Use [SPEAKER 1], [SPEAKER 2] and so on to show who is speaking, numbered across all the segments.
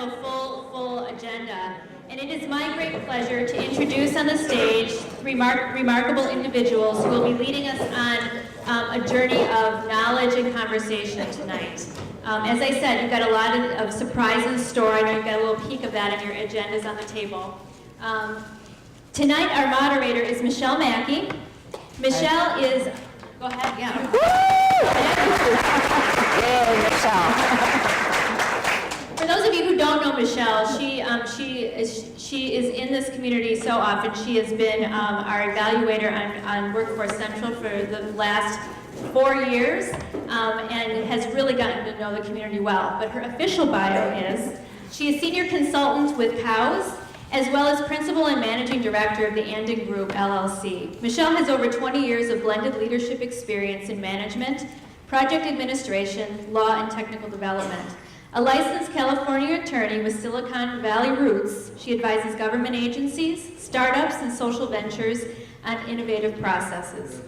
[SPEAKER 1] a full agenda. And it is my great pleasure to introduce on the stage remarkable individuals who will be leading us on a journey of knowledge and conversation tonight. As I said, you've got a lot of surprise in store. I know you've got a little peek of that in your agendas on the table. Tonight, our moderator is Michelle Mackey. Michelle is, go ahead, yeah.
[SPEAKER 2] Yay, Michelle.
[SPEAKER 1] For those of you who don't know Michelle, she is in this community so often. She has been our evaluator on Workforce Central for the last 4 years and has really gotten to know the community well. But her official bio is, she is senior consultant with COWS, as well as principal and managing director of the Andon Group, LLC. Michelle has over 20 years of blended leadership experience in management, project administration, law, and technical development. A licensed California attorney with Silicon Valley roots, she advises government agencies, startups, and social ventures on innovative processes.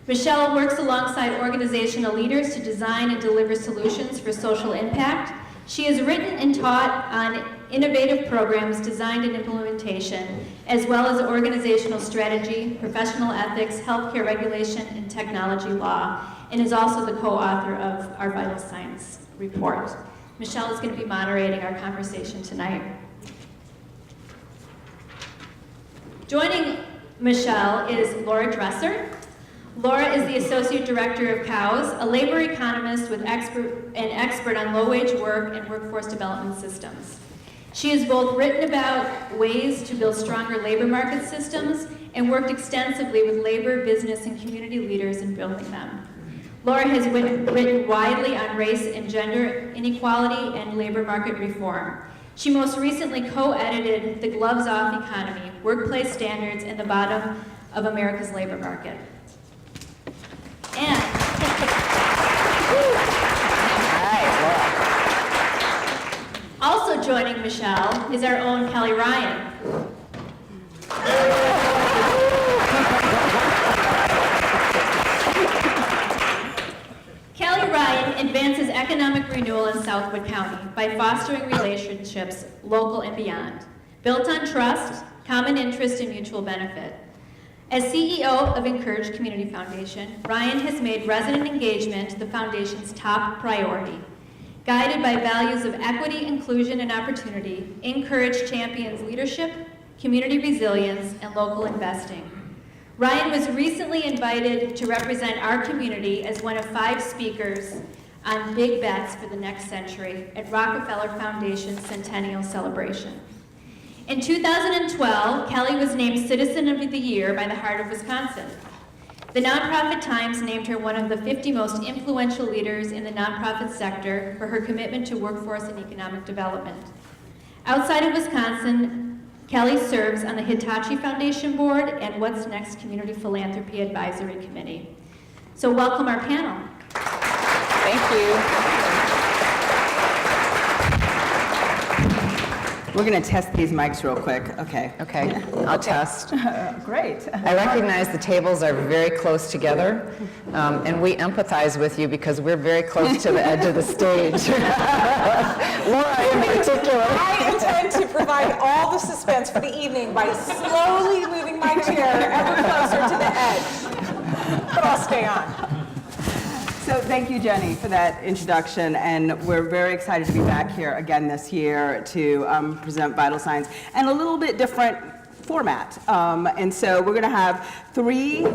[SPEAKER 1] Michelle works alongside organizational leaders to design and deliver solutions for social impact. She has written and taught on innovative programs, design and implementation, as well as organizational strategy, professional ethics, healthcare regulation, and technology law, and is also the co-author of our Vital Signs report. Michelle is going to be moderating our conversation tonight. Joining Michelle is Laura Dresser. Laura is the Associate Director of COWS, a labor economist with an expert on low-wage work and workforce development systems. She has both written about ways to build stronger labor market systems and worked extensively with labor, business, and community leaders in building them. Laura has written widely on race and gender inequality and labor market reform. She most recently co-edited The Gloves Off Economy, Workplace Standards and the Bottom of America's Labor Market. And also joining Michelle is our own Kelly Ryan. Kelly Ryan advances economic renewal in Southwood County by fostering relationships local and beyond, built on trust, common interest, and mutual benefit. As CEO of Incourage Community Foundation, Ryan has made resident engagement the foundation's top priority. Guided by values of equity, inclusion, and opportunity, Incourage champions leadership, community resilience, and local investing. Ryan was recently invited to represent our community as one of 5 speakers on big bets for the next century at Rockefeller Foundation's Centennial Celebration. In 2012, Kelly was named Citizen of the Year by the Heart of Wisconsin. The Nonprofit Times named her one of the 50 most influential leaders in the nonprofit sector for her commitment to workforce and economic development. Outside of Wisconsin, Kelly serves on the Hitachi Foundation Board and What's Next Community Philanthropy Advisory Committee. So welcome our panel.
[SPEAKER 2] Thank you.
[SPEAKER 3] We're going to test these mics real quick. Okay.
[SPEAKER 2] Okay, I'll test.
[SPEAKER 3] Great.
[SPEAKER 2] I recognize the tables are very close together, and we empathize with you because we're very close to the edge of the stage. Laura in particular.
[SPEAKER 4] I intend to provide all the suspense for the evening by slowly moving my chair ever closer to the edge. But I'll stay on.
[SPEAKER 3] So thank you, Jenny, for that introduction, and we're very excited to be back here again this year to present Vital Signs, and a little bit different format. And so we're going to have 3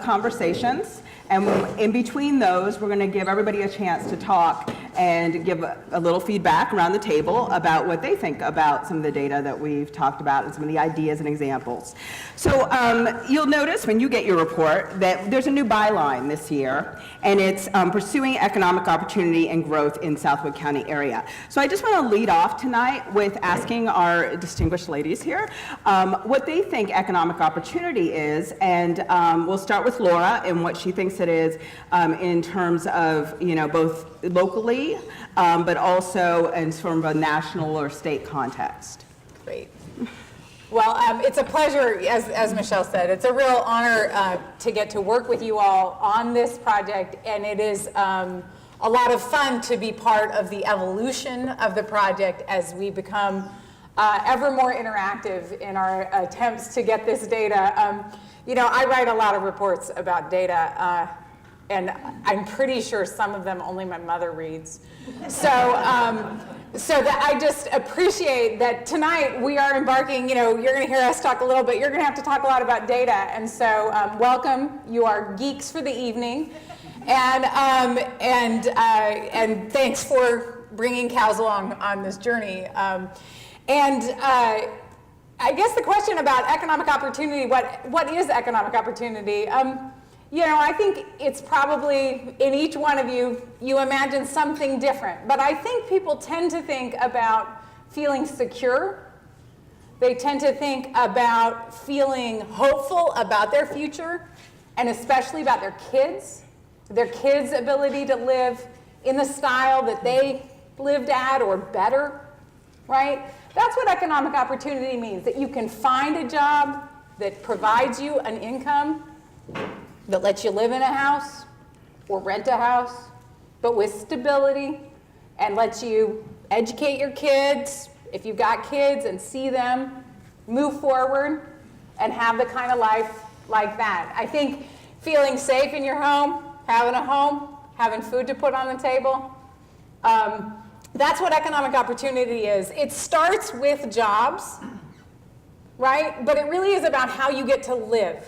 [SPEAKER 3] conversations, and in between those, we're going to give everybody a chance to talk and give a little feedback around the table about what they think about some of the data that we've talked about and some of the ideas and examples. So you'll notice when you get your report that there's a new byline this year, and it's pursuing economic opportunity and growth in Southwood County area. So I just want to lead off tonight with asking our distinguished ladies here what they think economic opportunity is, and we'll start with Laura and what she thinks it is in terms of, you know, both locally, but also in sort of a national or state context.
[SPEAKER 4] Great. Well, it's a pleasure, as Michelle said, it's a real honor to get to work with you all on this project, and it is a lot of fun to be part of the evolution of the project as we become ever more interactive in our attempts to get this data. You know, I write a lot of reports about data, and I'm pretty sure some of them only my mother reads. So that I just appreciate that tonight we are embarking, you know, you're going to hear us talk a little bit, you're going to have to talk a lot about data, and so welcome, you are geeks for the evening, and thanks for bringing cows along on this journey. I guess the question about economic opportunity, what is economic opportunity? You know, I think it's probably, in each one of you, you imagine something different. But I think people tend to think about feeling secure. They tend to think about feeling hopeful about their future, and especially about their kids' ability to live in the style that they lived at or better, right? That's what economic opportunity means, that you can find a job that provides you an income, that lets you live in a house or rent a house, but with stability, and lets you educate your kids, if you've got kids, and see them move forward and have the kind of life like that. I think feeling safe in your home, having food to put on the table, that's what economic opportunity is. It starts with jobs, right? But it really is about how you get to live.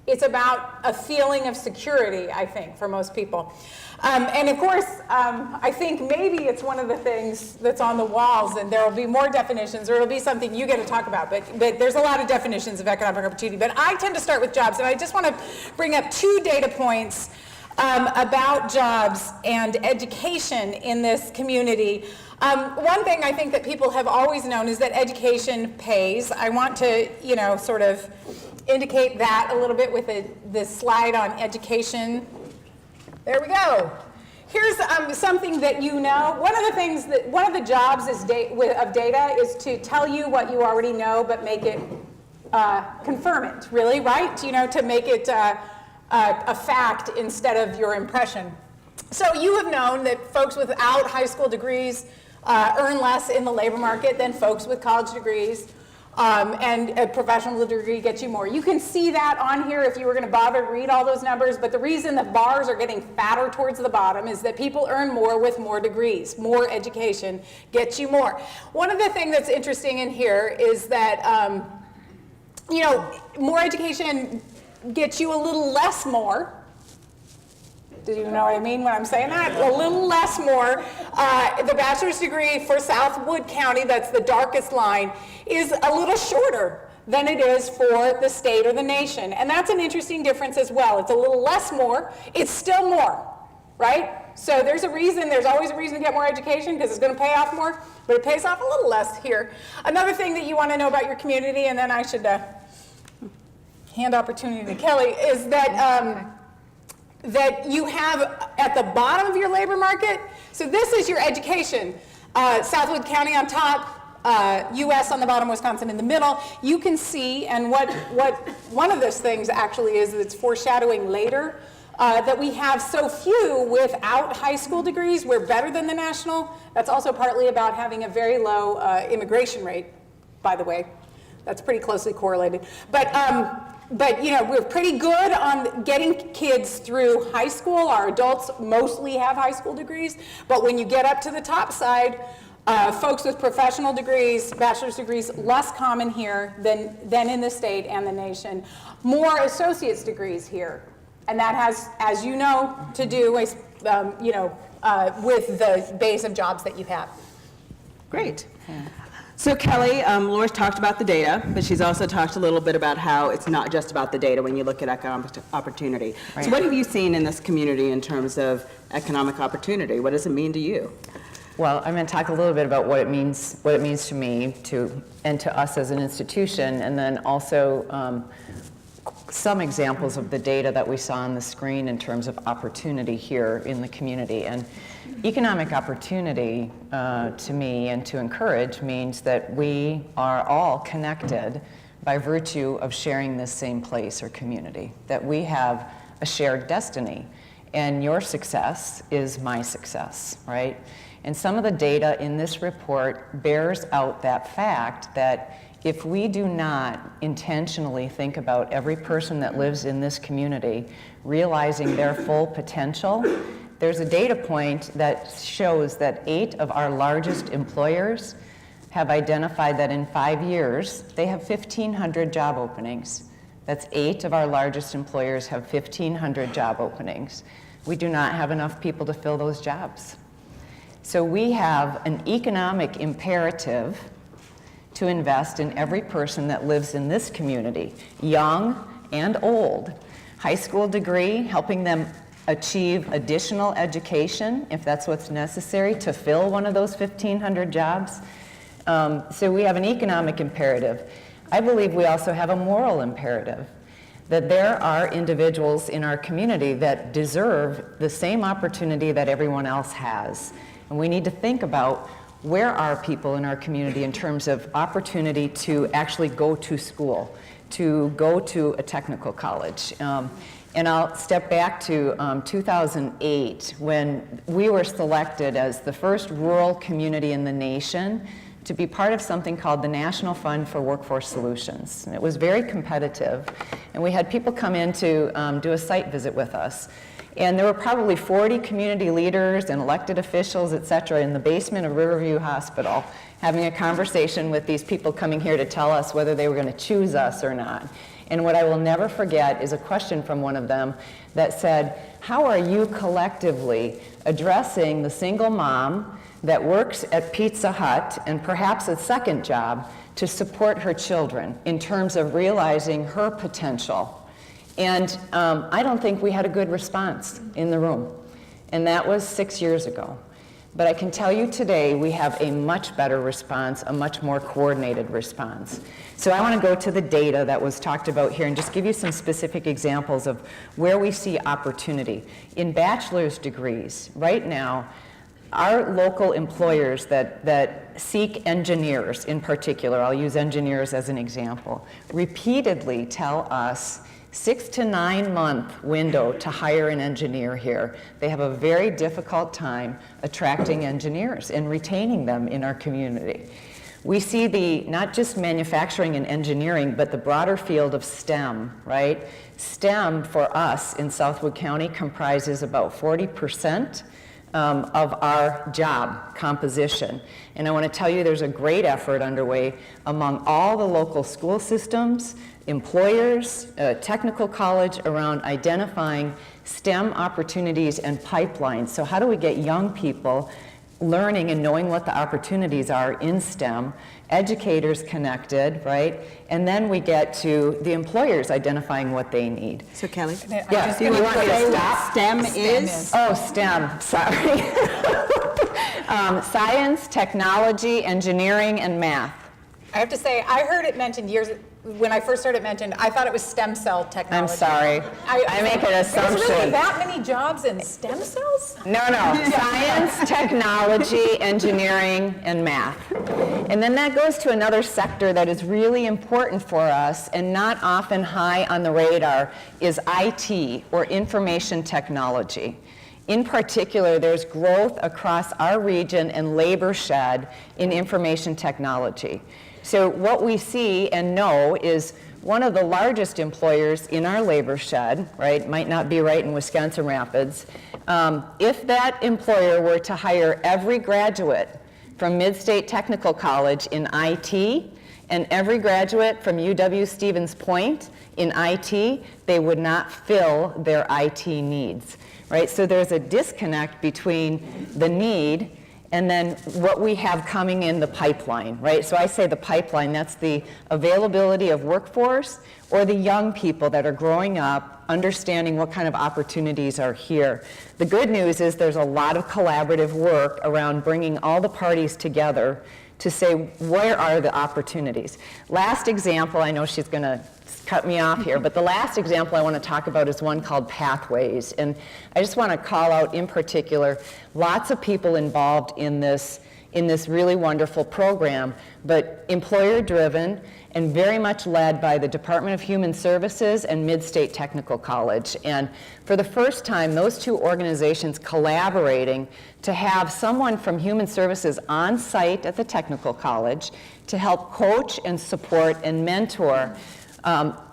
[SPEAKER 4] It's about a feeling of security, I think, for most people. And of course, I think maybe it's one of the things that's on the walls, and there will be more definitions, or it'll be something you get to talk about, but there's a lot of definitions of economic opportunity. But I tend to start with jobs, and I just want to bring up 2 data points about jobs and education in this community. One thing I think that people have always known is that education pays. I want to, you know, sort of indicate that a little bit with this slide on education. There we go. Here's something that you know. One of the jobs of data is to tell you what you already know, but make it confirm it, really, right? You know, to make it a fact instead of your impression. So you have known that folks without high school degrees earn less in the labor market than folks with college degrees. And a professional degree gets you more. You can see that on here if you were going to bother to read all those numbers, but the reason the bars are getting fatter towards the bottom is that people earn more with more degrees. More education gets you more. One of the things that's interesting in here is that, you know, more education gets you a little less more. Do you know what I mean when I'm saying that? A little less more. The bachelor's degree for Southwood County, that's the darkest line, is a little shorter than it is for the state or the nation. And that's an interesting difference as well. It's a little less more. It's still more, right? So there's always a reason to get more education because it's going to pay off more, but it pays off a little less here. Another thing that you want to know about your community, and then I should hand opportunity to Kelly, is that that you have at the bottom of your labor market. So this is your education. Southwood County on top, US on the bottom, Wisconsin in the middle. You can see, and what one of those things actually is that's foreshadowing later, that we have so few without high school degrees. We're better than the national. That's also partly about having a very low immigration rate, by the way. That's pretty closely correlated. But you know, we're pretty good on getting kids through high school. Our adults mostly have high school degrees, but when you get up to the top side, folks with professional degrees, bachelor's degrees, less common here than in the state and the nation. More associate's degrees here, and that has, as you know, to do with with the base of jobs that you have.
[SPEAKER 3] Great. Yeah. So Kelly, Laura's talked about the data, but she's also talked a little bit about how it's not just about the data when you look at economic opportunity. Right. So what have you seen in this community in terms of economic opportunity? What does it mean to you?
[SPEAKER 2] Well, I'm going to talk a little bit about what it means to me and to us as an institution, and then also some examples of the data that we saw on the screen in terms of opportunity here in the community. And economic opportunity, to me and to Incourage, means that we are all connected by virtue of sharing this same place or community, that we have a shared destiny. and your success is my success, right? And some of the data in this report bears out that fact that if we do not intentionally think about every person that lives in this community realizing their full potential, there's a data point that shows that 8 of our largest employers have identified that in 5 years, they have 1,500 job openings. That's 8 of our largest employers have 1,500 job openings. We do not have enough people to fill those jobs. So we have an economic imperative to invest in every person that lives in this community, young and old. High school degree, helping them achieve additional education, if that's what's necessary, to fill one of those 1,500 jobs. So we have an economic imperative. I believe we also have a moral imperative, that there are individuals in our community that deserve the same opportunity that everyone else has. And we need to think about where are people in our community in terms of opportunity to actually go to school, to go to a technical college. And I'll step back to 2008, when we were selected as the first rural community in the nation to be part of something called the National Fund for Workforce Solutions. And it was very competitive, and we had people come in to do a site visit with us. And there were probably 40 community leaders and elected officials, et cetera, in the basement of Riverview Hospital, having a conversation with these people coming here to tell us whether they were going to choose us or not. And what I will never forget is a question from one of them that said, how are you collectively addressing the single mom that works at Pizza Hut and perhaps a second job to support her children in terms of realizing her potential? And I don't think we had a good response in the room. And that was 6 years ago. But I can tell you today we have a much better response, a much more coordinated response. So I want to go to the data that was talked about here and just give you some specific examples of where we see opportunity. In bachelor's degrees, right now, our local employers that seek engineers in particular, I'll use engineers as an example, repeatedly tell us 6 to 9 month window to hire an engineer here. They have a very difficult time attracting engineers and retaining them in our community. We see the, not just manufacturing and engineering, but the broader field of STEM, right? STEM for us in Southwood County comprises about 40% of our job composition. And I want to tell you there's a great effort underway among all the local school systems, employers, technical college, around identifying STEM opportunities and pipelines. So how do we get young people learning and knowing what the opportunities are in STEM, educators connected, right? And then we get to the employers identifying what they need.
[SPEAKER 3] So Kelly?
[SPEAKER 2] Yeah, do you want me to stop?
[SPEAKER 3] STEM is?
[SPEAKER 2] Oh, STEM, sorry. Science, technology, engineering, and math.
[SPEAKER 4] I have to say, I heard it mentioned when I first heard it mentioned, I thought it was stem cell technology.
[SPEAKER 2] I'm sorry. I make an assumption.
[SPEAKER 4] There's really that many jobs in stem cells?
[SPEAKER 2] No. Science, technology, engineering, and math. And then that goes to another sector that is really important for us and not often high on the radar is IT, or information technology. In particular, there's growth across our region and labor shed in information technology. So what we see and know is one of the largest employers in our labor shed, right, might not be right in Wisconsin Rapids, if that employer were to hire every graduate from Mid-State Technical College in IT and every graduate from UW-Stevens Point in IT, they would not fill their IT needs, right? So there's a disconnect between the need and then what we have coming in the pipeline, right? So I say the pipeline, that's the availability of workforce or the young people that are growing up, understanding what kind of opportunities are here. The good news is there's a lot of collaborative work around bringing all the parties together to say, where are the opportunities? Last example, I know she's gonna cut me off here, but the last example I want to talk about is one called Pathways. And I just want to call out in particular lots of people involved in this in this really wonderful program, but employer-driven and very much led by the Department of Human Services and Mid-State Technical College. And for the first time, those two organizations collaborating to have someone from Human Services on site at the Technical College to help coach and support and mentor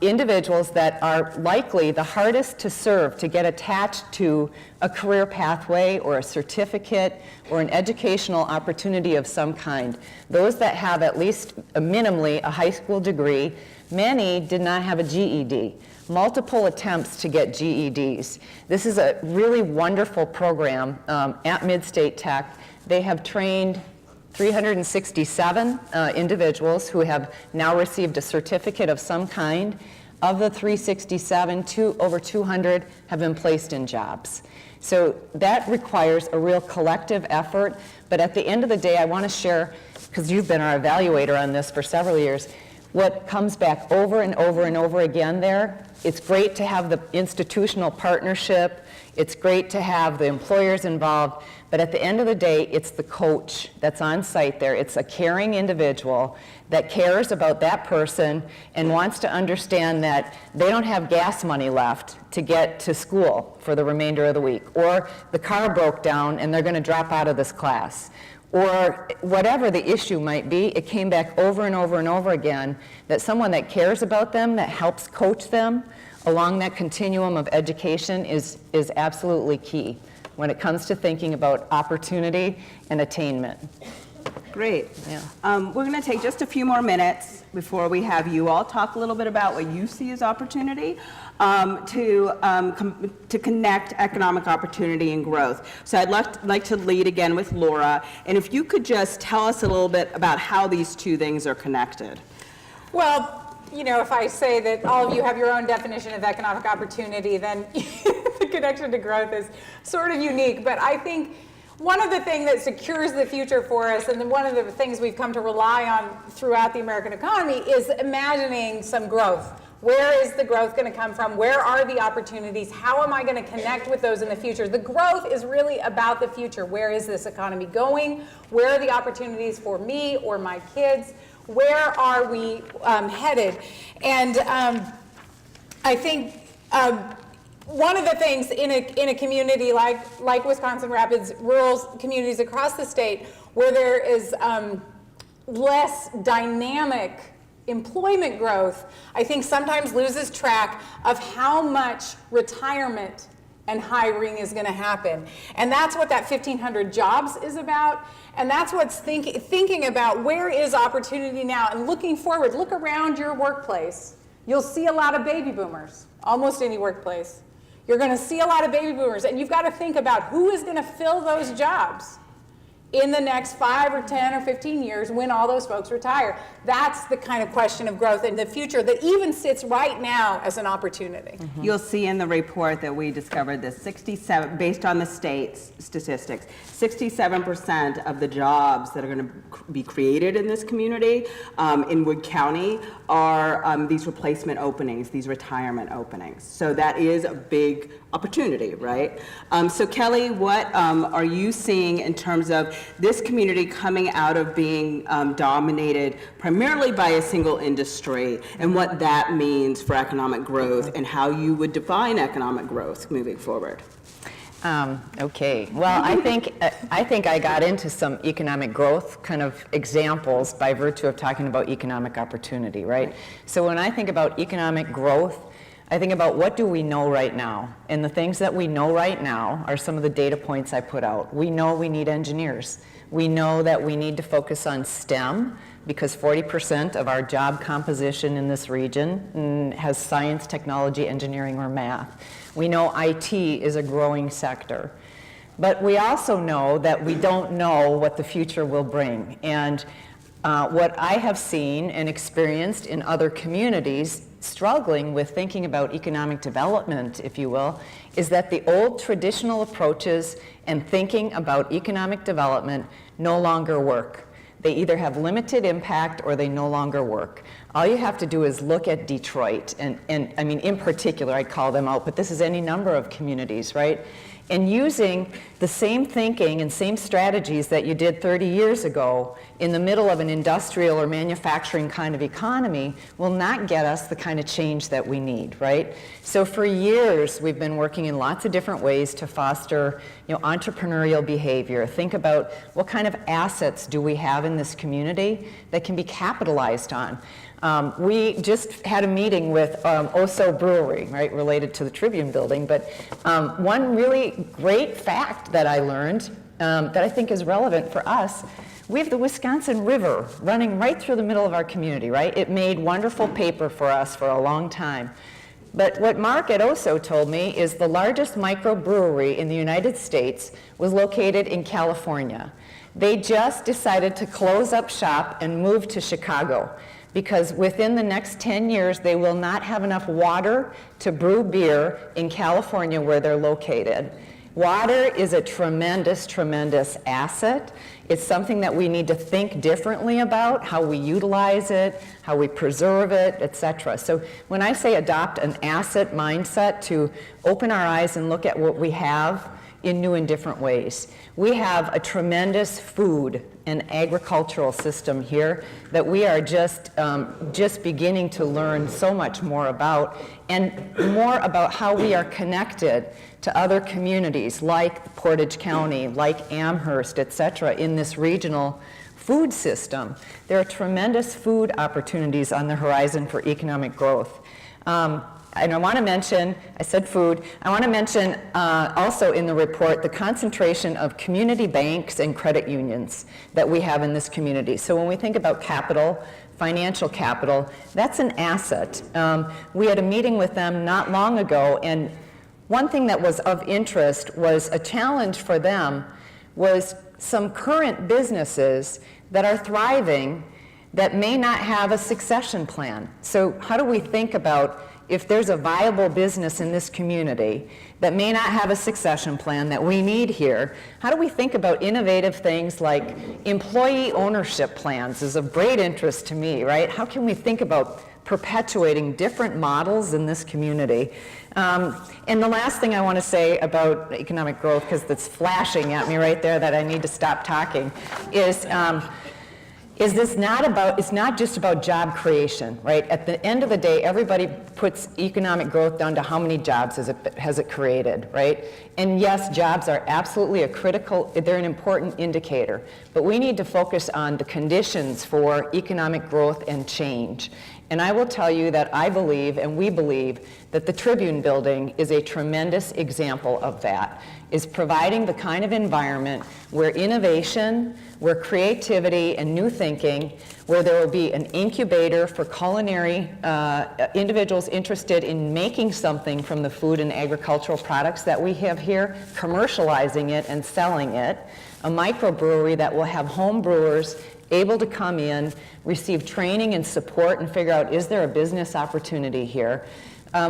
[SPEAKER 2] individuals that are likely the hardest to serve, to get attached to a career pathway or a certificate or an educational opportunity of some kind. Those that have at least minimally a high school degree, many did not have a GED. Multiple attempts to get GEDs. This is a really wonderful program at Mid-State Tech. They have trained 367 individuals who have now received a certificate of some kind. Of the 367, over 200 have been placed in jobs. So that requires a real collective effort, but at the end of the day, I want to share, because you've been our evaluator on this for several years, what comes back over and over and over again there. It's great to have the institutional partnership, it's great to have the employers involved, but at the end of the day, it's the coach that's on site there. It's a caring individual that cares about that person and wants to understand that they don't have gas money left to get to school for the remainder of the week, or the car broke down and they're going to drop out of this class, or whatever the issue might be. It came back over and over and over again that someone that cares about them, that helps coach them along that continuum of education is absolutely key when it comes to thinking about opportunity and attainment.
[SPEAKER 3] Great.
[SPEAKER 2] Yeah.
[SPEAKER 3] We're going to take just a few more minutes before we have you all talk a little bit about what you see as opportunity to connect economic opportunity and growth. So I'd like to lead again with Laura, and if you could just tell us a little bit about how these two things are connected.
[SPEAKER 4] Well, you know, if I say that all of you have your own definition of economic opportunity, then the connection to growth is sort of unique. But I think one of the things that secures the future for us, and then one of the things we've come to rely on throughout the American economy, is imagining some growth. Where is the growth going to come from? Where are the opportunities? How am I going to connect with those in the future? The growth is really about the future. Where is this economy going? Where are the opportunities for me or my kids? Where are we headed? And I think one of the things in a community like Wisconsin Rapids, rural communities across the state, where there is less dynamic employment growth, I think sometimes loses track of how much retirement and hiring is going to happen. And that's what that 1,500 jobs is about. And that's what's thinking about where is opportunity now and looking forward. Look around your workplace. You'll see a lot of baby boomers, almost any workplace. You're going to see a lot of baby boomers, and you've got to think about who is going to fill those jobs in the next 5 or 10 or 15 years when all those folks retire. That's the kind of question of growth in the future that even sits right now as an opportunity.
[SPEAKER 3] Mm-hmm. You'll see in the report that we discovered that 67, based on the state's statistics, 67% of the jobs that are going to be created in this community in Wood County are these replacement openings, these retirement openings. So that is a big opportunity, right? So Kelly, what are you seeing in terms of this community coming out of being dominated primarily by a single industry, and what that means for economic growth and how you would define economic growth moving forward?
[SPEAKER 2] Okay, well, I think I got into some economic growth kind of examples by virtue of talking about economic opportunity, right? So when I think about economic growth, I think about what do we know right now? And the things that we know right now are some of the data points I put out. We know we need engineers. We know that we need to focus on STEM because 40% of our job composition in this region has science, technology, engineering, or math. We know IT is a growing sector. But we also know that we don't know what the future will bring. And what I have seen and experienced in other communities struggling with thinking about economic development, if you will, is that the old traditional approaches and thinking about economic development no longer work. They either have limited impact or they no longer work. All you have to do is look at Detroit, and I mean, in particular, I call them out, but this is any number of communities, right? And using the same thinking and same strategies that you did 30 years ago in the middle of an industrial or manufacturing kind of economy will not get us the kind of change that we need, right? So for years, we've been working in lots of different ways to foster, entrepreneurial behavior. Think about what kind of assets do we have in this community that can be capitalized on. We just had a meeting with Oso Brewery, right, related to the Tribune building, but one really great fact that I learned that I think is relevant for us, we have the Wisconsin River running right through the middle of our community, right? It made wonderful paper for us for a long time. But what Mark at Oso told me is the largest microbrewery in the United States was located in California. They just decided to close up shop and move to Chicago, because within the next 10 years, they will not have enough water to brew beer in California where they're located. Water is a tremendous, tremendous asset. It's something that we need to think differently about, how we utilize it, how we preserve it, etc. So when I say adopt an asset mindset to open our eyes and look at what we have in new and different ways. We have a tremendous food and agricultural system here that we are just beginning to learn so much more about, and more about how we are connected to other communities like Portage County, like Amherst, et cetera, in this regional food system. There are tremendous food opportunities on the horizon for economic growth. And I want to mention, I said food, I want to mention also in the report the concentration of community banks and credit unions that we have in this community. So when we think about capital, financial capital, that's an asset. We had a meeting with them not long ago, and one thing that was of interest was a challenge for them was some current businesses that are thriving that may not have a succession plan. So how do we think about if there's a viable business in this community that may not have a succession plan that we need here, how do we think about innovative things like employee ownership plans is of great interest to me, right? How can we think about perpetuating different models in this community? And the last thing I want to say about economic growth, because it's flashing at me right there that I need to stop talking, is this not about, it's not just about job creation, right? At the end of the day, everybody puts economic growth down to how many jobs has it created, right? And yes, jobs are absolutely they're an important indicator, but we need to focus on the conditions for economic growth and change. And I will tell you that I believe, and we believe, that the Tribune building is a tremendous example of that, is providing the kind of environment where innovation, where creativity and new thinking, where there will be an incubator for culinary individuals interested in making something from the food and agricultural products that we have here, commercializing it and selling it, a microbrewery that will have home brewers able to come in, receive training and support and figure out, is there a business opportunity here?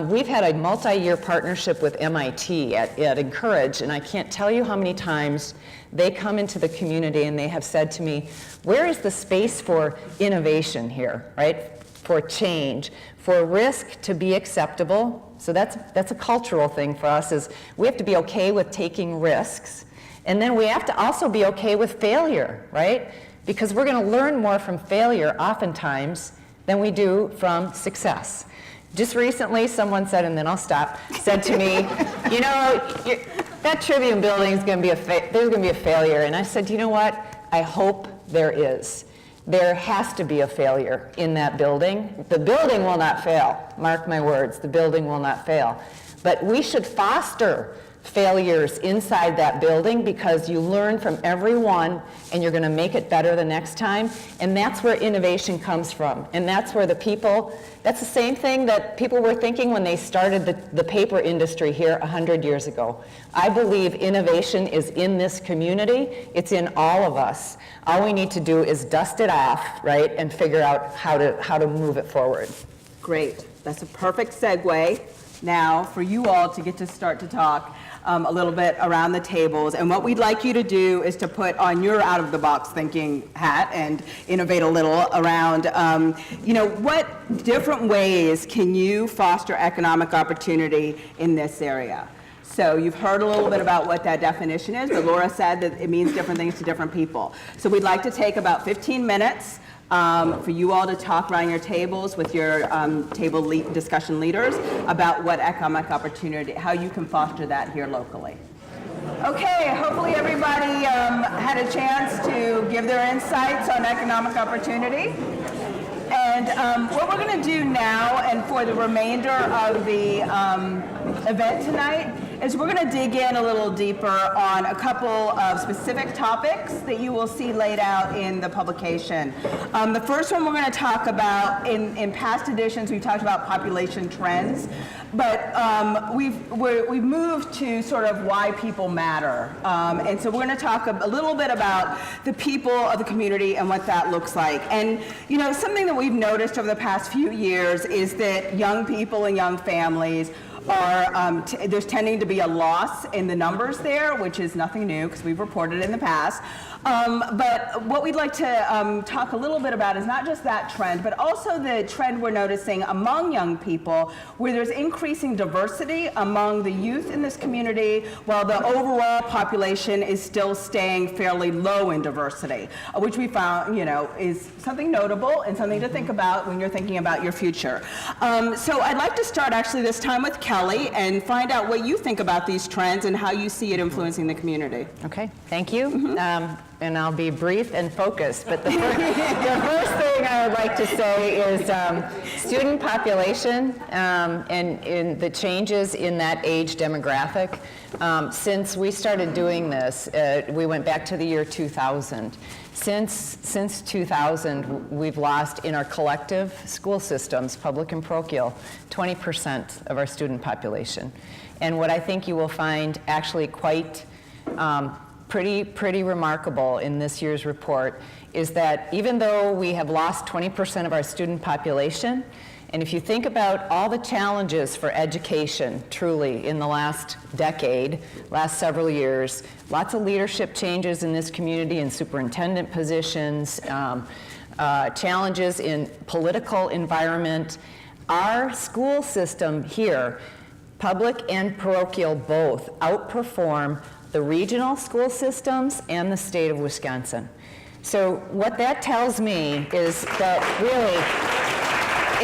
[SPEAKER 2] We've had a multi-year partnership with MIT at Incourage, and I can't tell you how many times they come into the community and they have said to me, where is the space for innovation here, right? For change, for risk to be acceptable. So that's a cultural thing for us, is we have to be okay with taking risks, and then we have to also be okay with failure, right? Because we're going to learn more from failure oftentimes than we do from success. Just recently, someone said, and then I'll stop, said to me, that Tribune building is going to be there's going to be a failure. And I said, you know what? I hope there is. There has to be a failure in that building. The building will not fail. Mark my words, the building will not fail. But we should foster failures inside that building, because you learn from every one and you're going to make it better the next time. And that's where innovation comes from. And that's where that's the same thing that people were thinking when they started the paper industry here 100 years ago. I believe innovation is in this community. It's in all of us. All we need to do is dust it off, right, and figure out how to move it forward.
[SPEAKER 3] Great. That's a perfect segue now for you all to get to start to talk a little bit around the tables. And what we'd like you to do is to put on your out-of-the-box thinking hat and innovate a little around, what different ways can you foster economic opportunity in this area? So you've heard a little bit about what that definition is, but Laura said that it means different things to different people. So we'd like to take about 15 minutes for you all to talk around your tables with your discussion leaders about what economic opportunity, how you can foster that here locally. Okay, hopefully everybody had a chance to give their insights on economic opportunity. And what we're going to do now and for the remainder of the event tonight is we're going to dig in a little deeper on a couple of specific topics that you will see laid out in the publication. The first one we're going to talk about, in past editions we've talked about population trends, but we've moved to sort of why people matter. And so we're going to talk a little bit about the people of the community and what that looks like. And something that we've noticed over the past few years is that young people and young families are, there's tending to be a loss in the numbers there, which is nothing new because we've reported in the past. But what we'd like to talk a little bit about is not just that trend, but also the trend we're noticing among young people where there's increasing diversity among the youth in this community while the overall population is still staying fairly low in diversity, which we found, is something notable and something to think about when you're thinking about your future. So I'd like to start actually this time with Kelly and find out what you think about these trends and how you see it influencing the community.
[SPEAKER 2] Okay, thank you. And I'll be brief and focused, but the first thing I would like to say is student population and in the changes in that age demographic. Since we started doing this, we went back to the year 2000. Since 2000, we've lost in our collective school systems, public and parochial, 20% of our student population. And what I think you will find actually quite pretty remarkable in this year's report is that even though we have lost 20% of our student population, and if you think about all the challenges for education truly in the last decade, last several years, lots of leadership changes in this community in superintendent positions, challenges in political environment, our school system here, public and parochial both, outperform the regional school systems and the state of Wisconsin. So what that tells me is that really,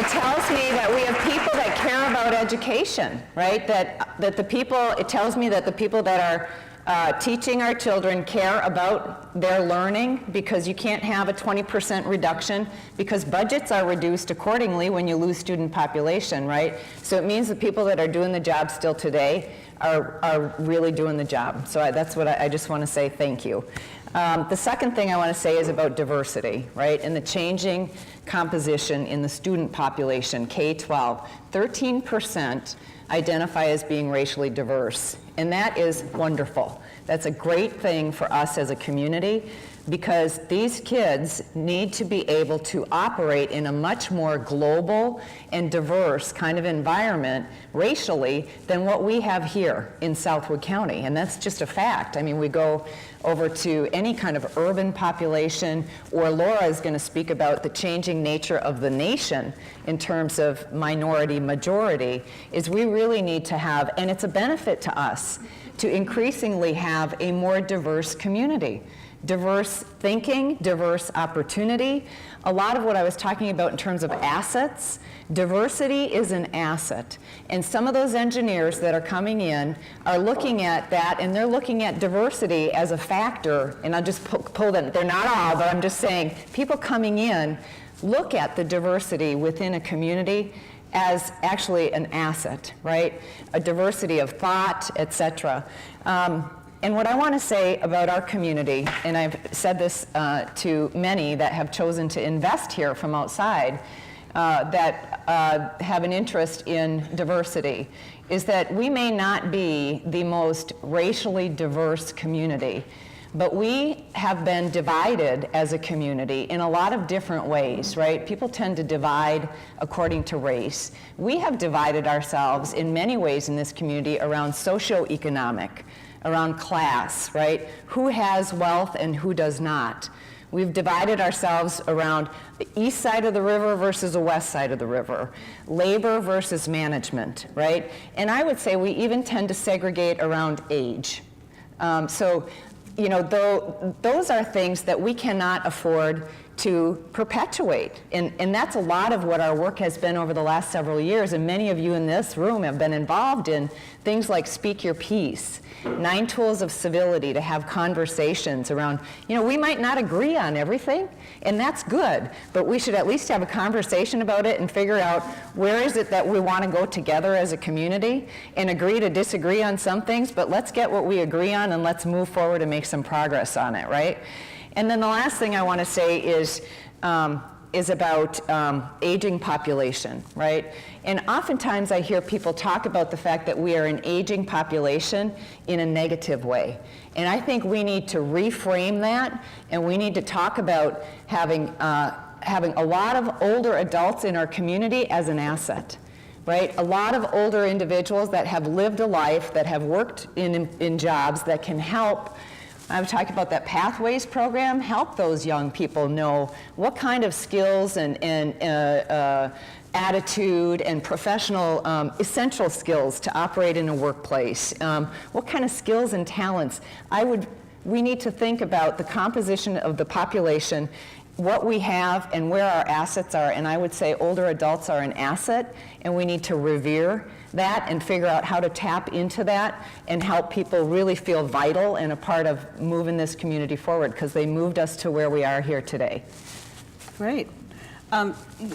[SPEAKER 2] it tells me that we have people that care about education, right? It tells me that the people that are teaching our children care about their learning, because you can't have a 20% reduction because budgets are reduced accordingly when you lose student population, right? So it means the people that are doing the job still today are really doing the job. So that's what I just want to say thank you. The second thing I want to say is about diversity, right? And the changing composition in the student population, K-12. 13% identify as being racially diverse, and that is wonderful. That's a great thing for us as a community, because these kids need to be able to operate in a much more global and diverse kind of environment racially than what we have here in Southwood County, and that's just a fact. I mean, we go over to any kind of urban population, or Laura is going to speak about the changing nature of the nation in terms of minority majority, is we really need to have, and it's a benefit to us, to increasingly have a more diverse community. Diverse thinking, diverse opportunity. A lot of what I was talking about in terms of assets, diversity is an asset. And some of those engineers that are coming in are looking at that, and they're looking at diversity as a factor, and I'll just pull them, they're not all, but I'm just saying, people coming in look at the diversity within a community as actually an asset, right? A diversity of thought, et cetera. And what I want to say about our community, and I've said this to many that have chosen to invest here from outside, that have an interest in diversity, is that we may not be the most racially diverse community, But we have been divided as a community in a lot of different ways, right? People tend to divide according to race. We have divided ourselves in many ways in this community around socioeconomic, around class, right? Who has wealth and who does not. We've divided ourselves around the east side of the river versus the west side of the river, labor versus management, right? And I would say we even tend to segregate around age. So, you know, those are things that we cannot afford to perpetuate. And that's a lot of what our work has been over the last several years, and many of you in this room have been involved in things like Speak Your Piece, 9 tools of civility to have conversations around, you know, we might not agree on everything, and that's good, but we should at least have a conversation about it and figure out where is it that we want to go together as a community and agree to disagree on some things, but let's get what we agree on and let's move forward and make some progress on it, right? And then the last thing I want to say is about aging population, right? And oftentimes I hear people talk about the fact that we are an aging population in a negative way. And I think we need to reframe that, and we need to talk about having a lot of older adults in our community as an asset, right? A lot of older individuals that have lived a life, that have worked in jobs that can help. I'm talking about that Pathways program, help those young people know what kind of skills and attitude and professional essential skills to operate in a workplace, what kind of skills and talents. We need to think about the composition of the population, what we have and where our assets are, and I would say older adults are an asset, and we need to revere that and figure out how to tap into that and help people really feel vital and a part of moving this community forward, because they moved us to where we are here today.
[SPEAKER 3] Great.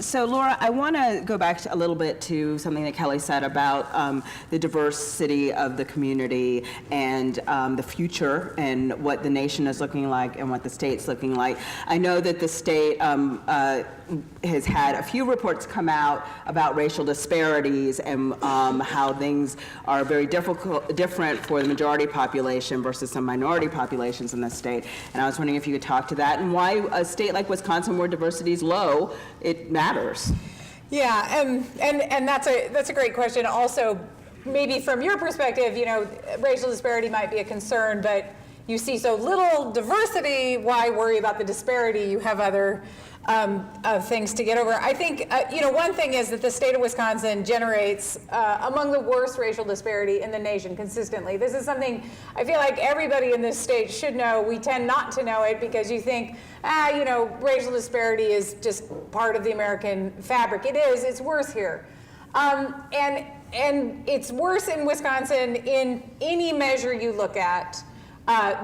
[SPEAKER 3] So Laura, I want to go back a little bit to something that Kelly said about the diversity of the community and the future and what the nation is looking like and what the state's looking like. I know that the state has had a few reports come out about racial disparities and how things are very different for the majority population versus some minority populations in the state. And I was wondering if you could talk to that and why a state like Wisconsin, where diversity is low, it matters.
[SPEAKER 4] Yeah, and that's a great question. Also, maybe from your perspective, you know, racial disparity might be a concern, but you see so little diversity, why worry about the disparity? You have other things to get over. I think, you know, one thing is that the state of Wisconsin generates among the worst racial disparity in the nation consistently. This is something I feel like everybody in this state should know. We tend not to know it because you think, you know, racial disparity is just part of the American fabric. It is, it's worse here. And it's worse in Wisconsin in any measure you look at.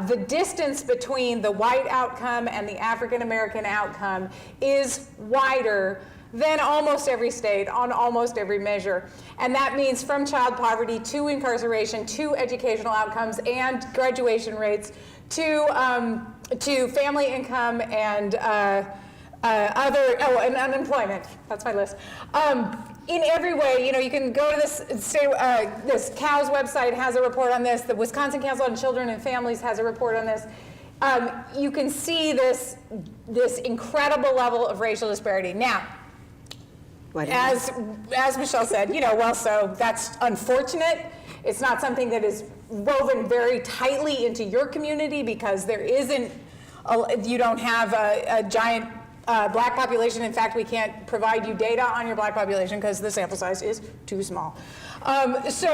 [SPEAKER 4] The distance between the white outcome and the African American outcome is wider than almost every state on almost every measure. And that means from child poverty to incarceration to educational outcomes and graduation rates to family income and and unemployment. That's my list. In every way, you know, you can go to this COW's website has a report on this. The Wisconsin Council on Children and Families has a report on this. You can see this incredible level of racial disparity. Now, as Michelle said, you know, well, so that's unfortunate. It's not something that is woven very tightly into your community because there isn't, you don't have a giant black population. In fact, we can't provide you data on your black population because the sample size is too small. So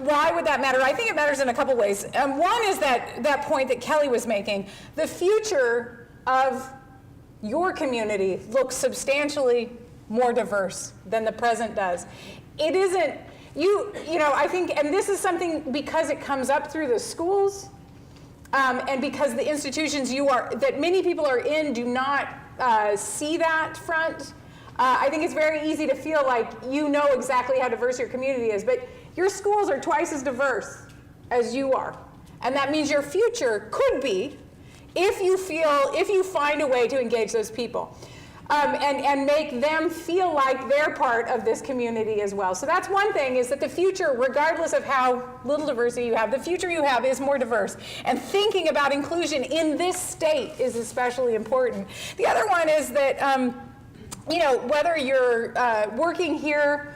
[SPEAKER 4] why would that matter? I think it matters in a couple ways. One is that point that Kelly was making. The future of your community looks substantially more diverse than the present does. It isn't, you know, I think, and this is something because it comes up through the schools, and because the institutions that many people are in do not see that front, I think it's very easy to feel like you know exactly how diverse your community is, but your schools are twice as diverse as you are. And that means your future could be if you find a way to engage those people. and make them feel like they're part of this community as well. So that's one thing, is that the future, regardless of how little diversity you have, the future you have is more diverse. And thinking about inclusion in this state is especially important. The other one is that, whether you're working here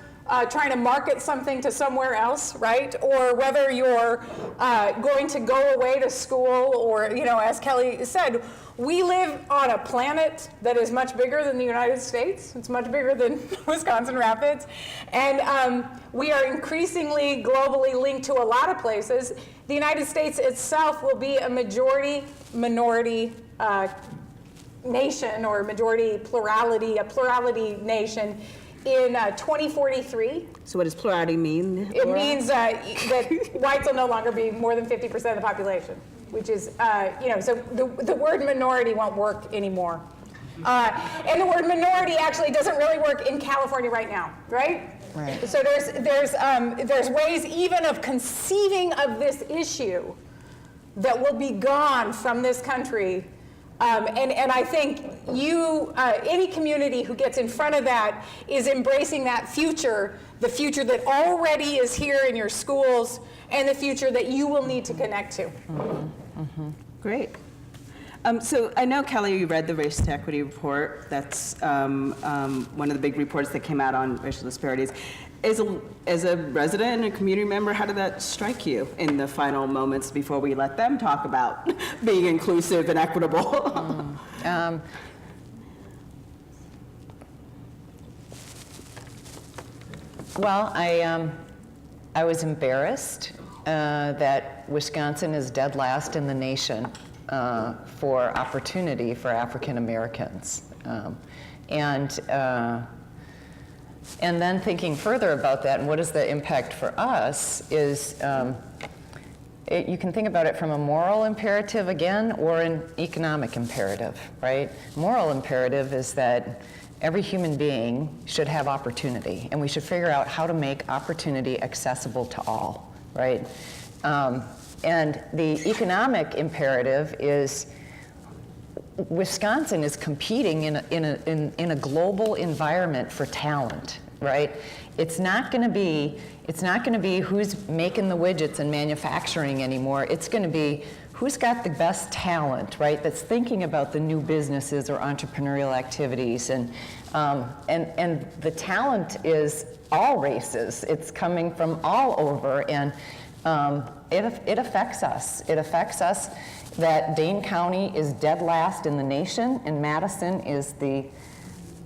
[SPEAKER 4] trying to market something to somewhere else, right? Or whether you're going to go away to school, or, as Kelly said, we live on a planet that is much bigger than the United States. It's much bigger than Wisconsin Rapids. And we are increasingly globally linked to a lot of places. The United States itself will be a majority-minority nation, or a plurality nation in 2043.
[SPEAKER 3] So what does plurality mean?
[SPEAKER 4] It means that whites will no longer be more than 50% of the population, which is, so the word minority won't work anymore. And the word minority actually doesn't really work in California right now, right?
[SPEAKER 2] Right.
[SPEAKER 4] So there's ways even of conceiving of this issue that will be gone from this country. And I think any community who gets in front of that is embracing that future, the future that already is here in your schools, and the future that you will need to connect to.
[SPEAKER 2] Mm-hmm. Mm-hmm. Great.
[SPEAKER 3] So I know, Kelly, you read the Race to Equity report. That's one of the big reports that came out on racial disparities. As a resident and a community member, how did that strike you in the final moments before we let them talk about being inclusive and equitable?
[SPEAKER 2] Well, I was embarrassed that Wisconsin is dead last in the nation for opportunity for African Americans. And then thinking further about that and what is the impact for us is, you can think about it from a moral imperative again, or an economic imperative, right? Moral imperative is that every human being should have opportunity, and we should figure out how to make opportunity accessible to all, right? And the economic imperative is Wisconsin is competing in a global environment for talent, right? It's not going to be who's making the widgets and manufacturing anymore. It's going to be who's got the best talent, right? That's thinking about the new businesses or entrepreneurial activities, and the talent is all races. It's coming from all over, and it affects us. It affects us that Dane County is dead last in the nation, and Madison is the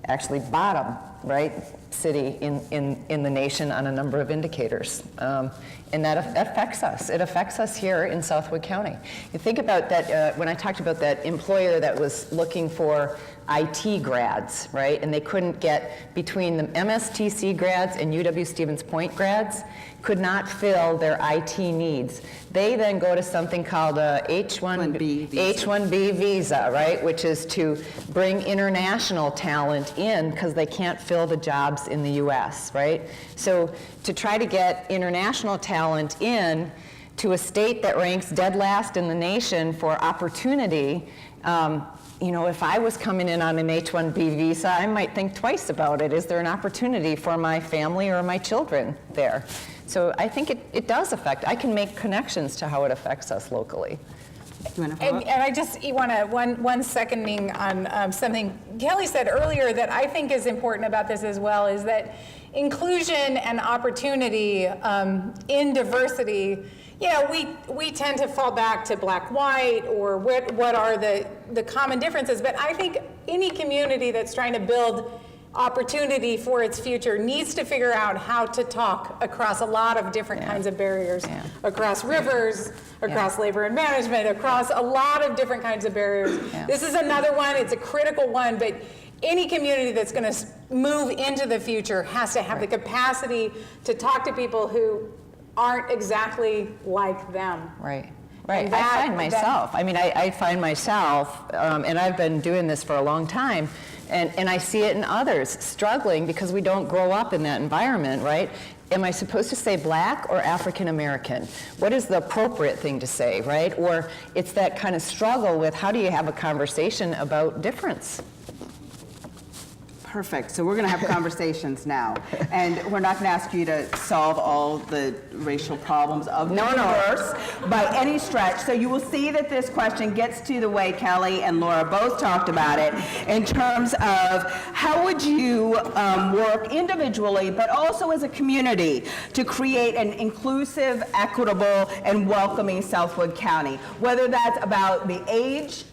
[SPEAKER 2] actually bottom, right, city in the nation on a number of indicators. And that affects us. It affects us here in Southwood County. You think about that, when I talked about that employer that was looking for IT grads, right, and they couldn't get between the MSTC grads and UW-Stevens Point grads, could not fill their IT needs. They then go to something called a H-1B visa, right, which is to bring international talent in because they can't fill the jobs in the US, right? So to try to get international talent in to a state that ranks dead last in the nation for opportunity, if I was coming in on an H-1B visa, I might think twice about it. Is there an opportunity for my family or my children there? So I think it does affect. I can make connections to how it affects us locally.
[SPEAKER 4] And I just want to, one seconding on something Kelly said earlier that I think is important about this as well, is that inclusion and opportunity in diversity, we tend to fall back to black-white or what are the common differences, but I think any community that's trying to build opportunity for its future needs to figure out how to talk across a lot of different kinds of barriers, across rivers, across labor and management, across a lot of different kinds of barriers. This is another one, it's a critical one, but any community that's going to move into the future has to have the capacity to talk to people who aren't exactly like them.
[SPEAKER 2] Right. Right. I find myself, and I've been doing this for a long time, and I see it in others struggling because we don't grow up in that environment, right? Am I supposed to say black or African American? What is the appropriate thing to say, right? Or it's that kind of struggle with how do you have a conversation about difference?
[SPEAKER 3] Perfect. So we're going to have conversations now. And we're not going to ask you to solve all the racial problems of the universe by any stretch. So you will see that this question gets to the way Kelly and Laura both talked about it in terms of how would you work individually, but also as a community, to create an inclusive, equitable, and welcoming Southwood County. Whether that's about the age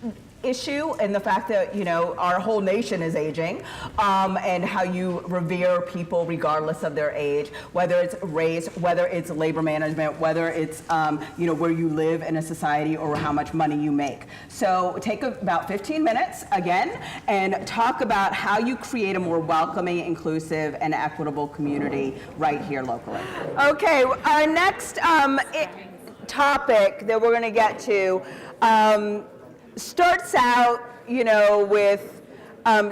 [SPEAKER 3] issue and the fact that, you know, our whole nation is aging, and how you revere people regardless of their age, whether it's race, whether it's labor management, whether it's, you know, where you live in a society or how much money you make. So take about 15 minutes again and talk about how you create a more welcoming, inclusive, and equitable community right here locally. Okay, our next topic that we're going to get to starts out, you know, with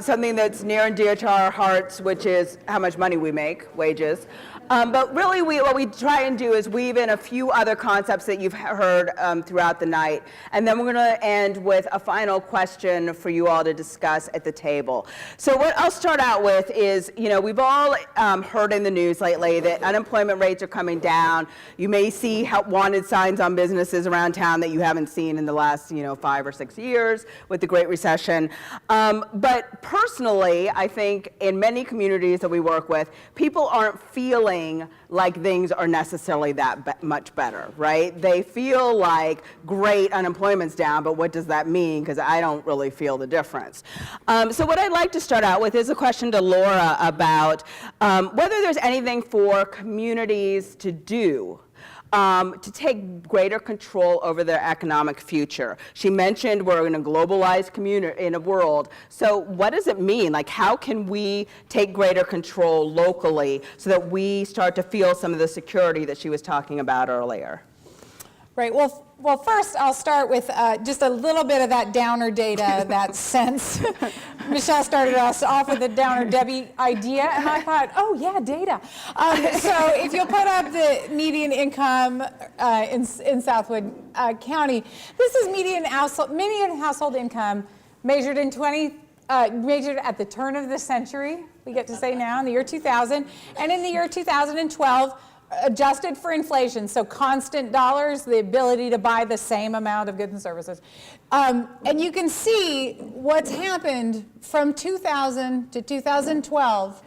[SPEAKER 3] something that's near and dear to our hearts, which is how much money we make, wages. But really, what we try and do is weave in a few other concepts that you've heard throughout the night. And then we're going to end with a final question for you all to discuss at the table. So what I'll start out with is, you know, we've all heard in the news lately that unemployment rates are coming down. You may see wanted signs on businesses around town that you haven't seen in the last, you know, 5 or 6 years with the Great Recession. But personally, I think in many communities that we work with, people aren't feeling like things are necessarily that much better, right? They feel like, great, unemployment's down, but what does that mean? Because I don't really feel the difference. So what I'd like to start out with is a question to Laura about whether there's anything for communities to do to take greater control over their economic future. She mentioned we're in a globalized community, in a world. So what does it mean? Like, how can we take greater control locally so that we start to feel some of the security that she was talking about earlier?
[SPEAKER 4] Right. Well, first I'll start with just a little bit of that downer data, that sense. Michelle started us off with the downer Debbie idea, and I thought, oh yeah, data. So if you'll put up the median income in Southwood County, this is median household income measured in measured at the turn of the century. We get to say now in the year 2000, and in the year 2012. Adjusted for inflation, so constant dollars, the ability to buy the same amount of goods and services. And you can see what's happened from 2000 to 2012.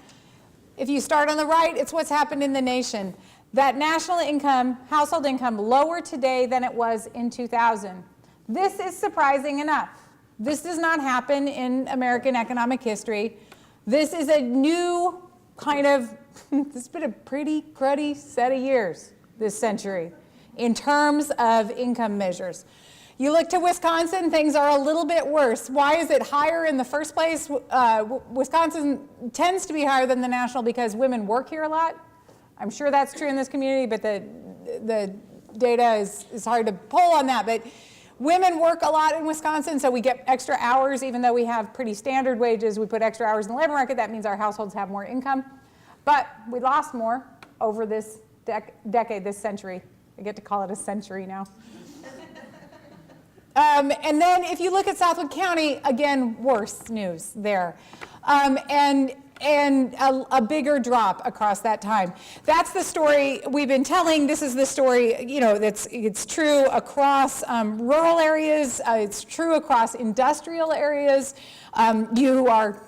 [SPEAKER 4] If you start on the right, it's what's happened in the nation. That national income, household income, lower today than it was in 2000. This is surprising enough. This does not happen in American economic history. This is a new kind of this has been a pretty cruddy set of years this century in terms of income measures. You look to Wisconsin, things are a little bit worse. Why is it higher in the first place? Wisconsin tends to be higher than the national because women work here a lot. I'm sure that's true in this community, but the data is hard to pull on that. But women work a lot in Wisconsin, so we get extra hours. Even though we have pretty standard wages, we put extra hours in the labor market. That means our households have more income. But we lost more over this decade, this century. I get to call it a century now. And then if you look at Southwood County, again, worse news there. And a bigger drop across that time. That's the story we've been telling. This is the story, you know, it's true across rural areas. It's true across industrial areas. You are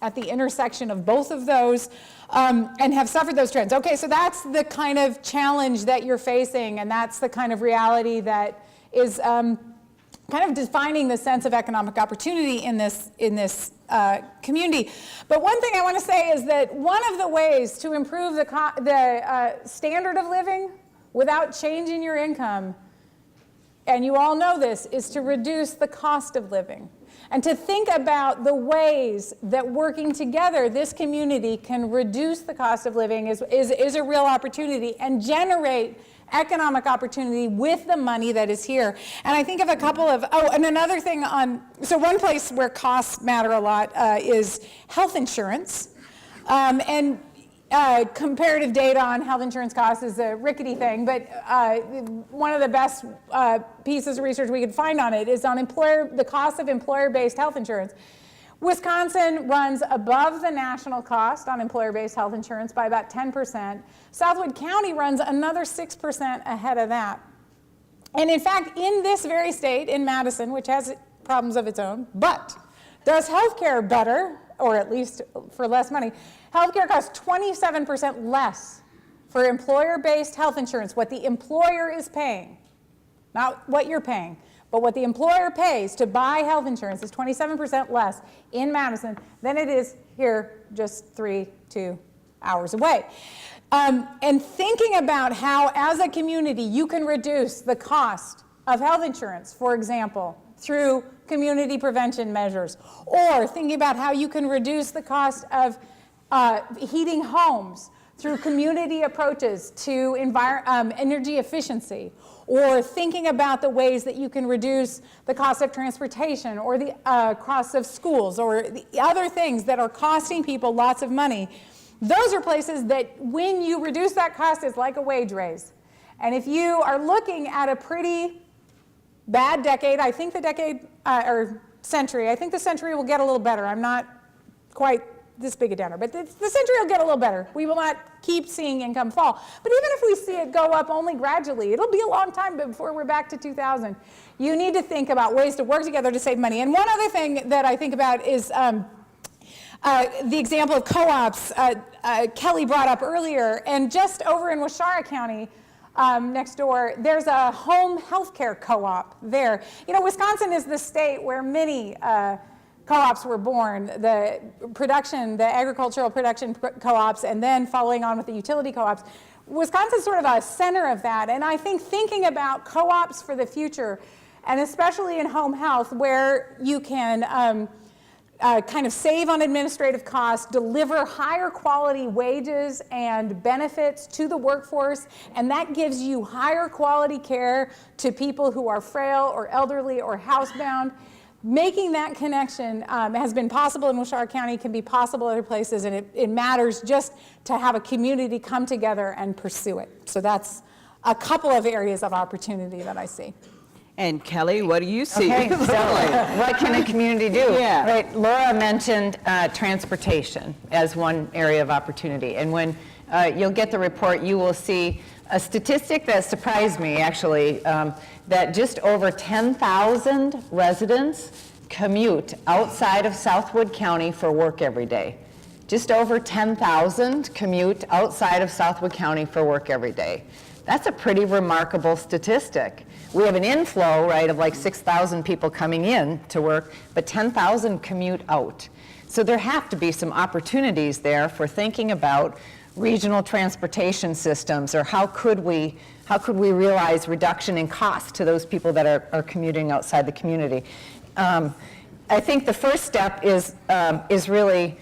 [SPEAKER 4] at the intersection of both of those. And have suffered those trends. Okay, so that's the kind of challenge that you're facing, and that's the kind of reality that is kind of defining the sense of economic opportunity in this community. But one thing I want to say is that one of the ways to improve the standard of living without changing your income, and you all know this, is to reduce the cost of living. And to think about the ways that working together, this community can reduce the cost of living is a real opportunity and generate economic opportunity with the money that is here. And I think of a couple of, and another thing so one place where costs matter a lot is health insurance. And comparative data on health insurance costs is a rickety thing, but one of the best pieces of research we could find on it is on the cost of employer-based health insurance. Wisconsin runs above the national cost on employer-based health insurance by about 10%. Southwood County runs another 6% ahead of that. And in fact, in this very state, in Madison, which has problems of its own, but does healthcare better, or at least for less money, healthcare costs 27% less for employer-based health insurance, what the employer is paying, not what you're paying, but what the employer pays to buy health insurance is 27% less in Madison than it is here just 2 hours away. And thinking about how, as a community, you can reduce the cost of health insurance, for example, through community prevention measures, or thinking about how you can reduce the cost of heating homes through community approaches to energy efficiency, or thinking about the ways that you can reduce the cost of transportation or the cost of schools or the other things that are costing people lots of money. Those are places that when you reduce that cost, it's like a wage raise. And if you are looking at a pretty bad decade, I think the decade, or century, I think the century will get a little better. I'm not quite this big a downer, but the century will get a little better. We will not keep seeing income fall. But even if we see it go up only gradually, it'll be a long time before we're back to 2000. You need to think about ways to work together to save money. And one other thing that I think about is the example of co-ops Kelly brought up earlier. And just over in Waushara County, next door, there's a home healthcare co-op there. You know, Wisconsin is the state where many co-ops were born, the agricultural production co-ops, and then following on with the utility co-ops. Wisconsin's sort of a center of that, and I think thinking about co-ops for the future, and especially in home health, where you can kind of save on administrative costs, deliver higher quality wages and benefits to the workforce, and that gives you higher quality care to people who are frail or elderly or housebound. Making that connection has been possible in Waushara County, can be possible other places, and it matters just to have a community come together and pursue it. So that's a couple of areas of opportunity that I see.
[SPEAKER 3] And Kelly, what do you see?
[SPEAKER 2] Okay, so what can a community do?
[SPEAKER 3] Yeah.
[SPEAKER 2] Right, Laura mentioned transportation as one area of opportunity. And when you'll get the report, you will see a statistic that surprised me, actually, that just over 10,000 residents commute outside of Southwood County for work every day. Just over 10,000 commute outside of Southwood County for work every day. That's a pretty remarkable statistic. We have an inflow, right, of like 6,000 people coming in to work, but 10,000 commute out. So there have to be some opportunities there for thinking about regional transportation systems, or how could we realize reduction in cost to those people that are commuting outside the community. I think the first step is really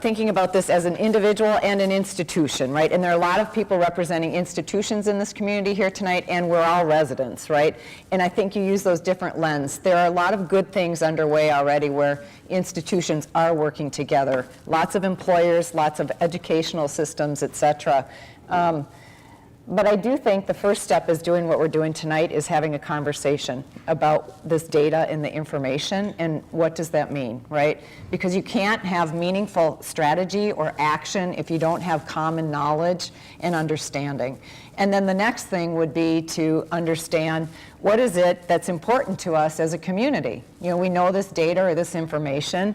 [SPEAKER 2] thinking about this as an individual and an institution, right? And there are a lot of people representing institutions in this community here tonight, and we're all residents, right? And I think you use those different lenses. There are a lot of good things underway already where institutions are working together. Lots of employers, lots of educational systems, et cetera. But I do think the first step is doing what we're doing tonight, is having a conversation about this data and the information, and what does that mean, right? Because you can't have meaningful strategy or action if you don't have common knowledge and understanding. And then the next thing would be to understand what is it that's important to us as a community. You know, we know this data or this information.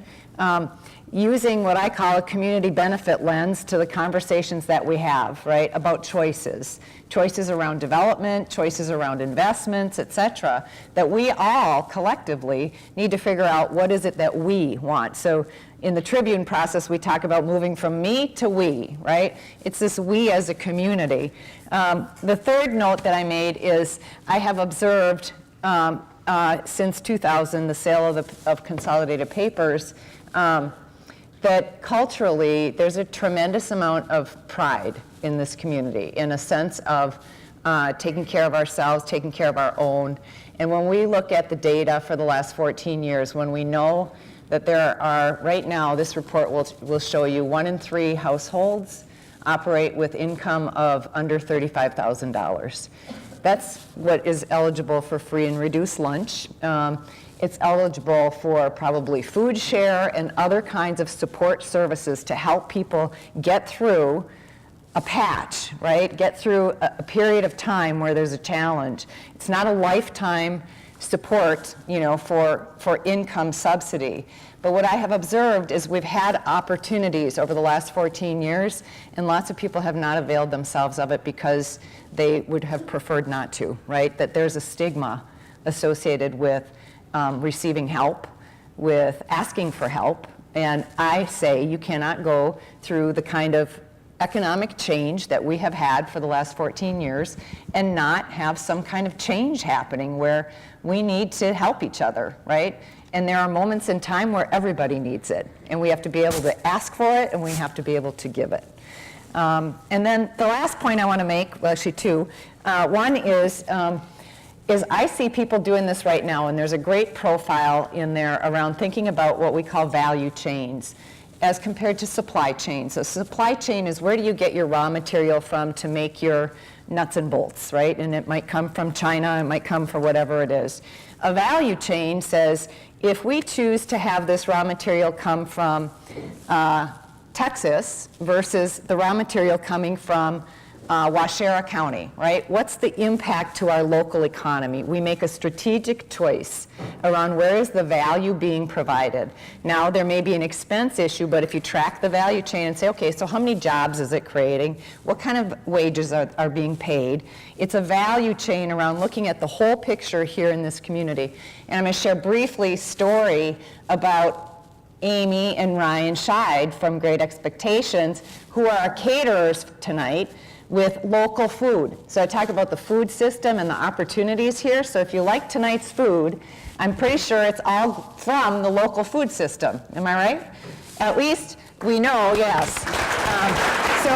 [SPEAKER 2] Using what I call a community benefit lens to the conversations that we have, right, about choices around development, choices around investments, et cetera, that we all collectively need to figure out what is it that we want. So in the Tribune process, we talk about moving from me to we, right? It's this we as a community. The third note that I made is I have observed since 2000, the sale of Consolidated Papers, that culturally there's a tremendous amount of pride in this community, in a sense of taking care of ourselves, taking care of our own. And when we look at the data for the last 14 years, when we know that there are, right now, this report will show you 1 in 3 households operate with income of under $35,000. That's what is eligible for free and reduced lunch. It's eligible for probably food share and other kinds of support services to help people get through a patch, right? Get through a period of time where there's a challenge. It's not a lifetime support, for income subsidy. But what I have observed is we've had opportunities over the last 14 years, and lots of people have not availed themselves of it because they would have preferred not to, right? That there's a stigma associated with receiving help, with asking for help. And I say you cannot go through the kind of economic change that we have had for the last 14 years and not have some kind of change happening where we need to help each other, right? And there are moments in time where everybody needs it, and we have to be able to ask for it, and we have to be able to give it. And then the last point I want to make, well, actually two. One is I see people doing this right now, and there's a great profile in there around thinking about what we call value chains as compared to supply chain. So supply chain is where do you get your raw material from to make your nuts and bolts, right? And it might come from China, it might come from whatever it is. A value chain says, if we choose to have this raw material come from Texas versus the raw material coming from Waushara County, right? What's the impact to our local economy? We make a strategic choice around where is the value being provided. Now, there may be an expense issue, but if you track the value chain and say, okay, so how many jobs is it creating? What kind of wages are being paid? It's a value chain around looking at the whole picture here in this community. And I'm going to share briefly a story about Amy and Ryan Scheid from Great Expectations, who are our caterers tonight, with local food. So I talk about the food system and the opportunities here. So if you like tonight's food, I'm pretty sure it's all from the local food system. Am I right? At least we know, yes. So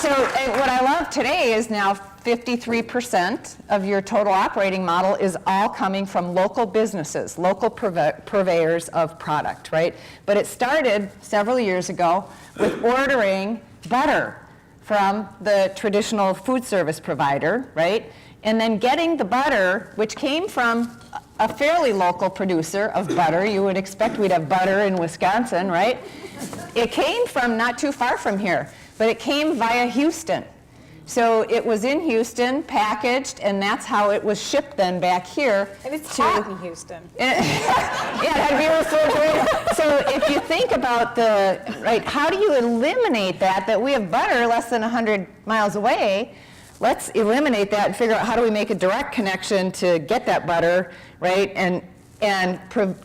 [SPEAKER 2] what I love today is now 53% of your total operating model is all coming from local businesses, local purveyors of product, right? But it started several years ago with ordering butter from the traditional food service provider, right? And then getting the butter, which came from a fairly local producer of butter. You would expect we'd have butter in Wisconsin, right? It came from not too far from here, but it came via Houston. So it was in Houston, packaged, and that's how it was shipped then back here.
[SPEAKER 4] And it's hot in Houston.
[SPEAKER 2] Yeah, it had to be refrigerated. So if you think about how do you eliminate that we have butter less than 100 miles away? Let's eliminate that and figure out how do we make a direct connection to get that butter, right? And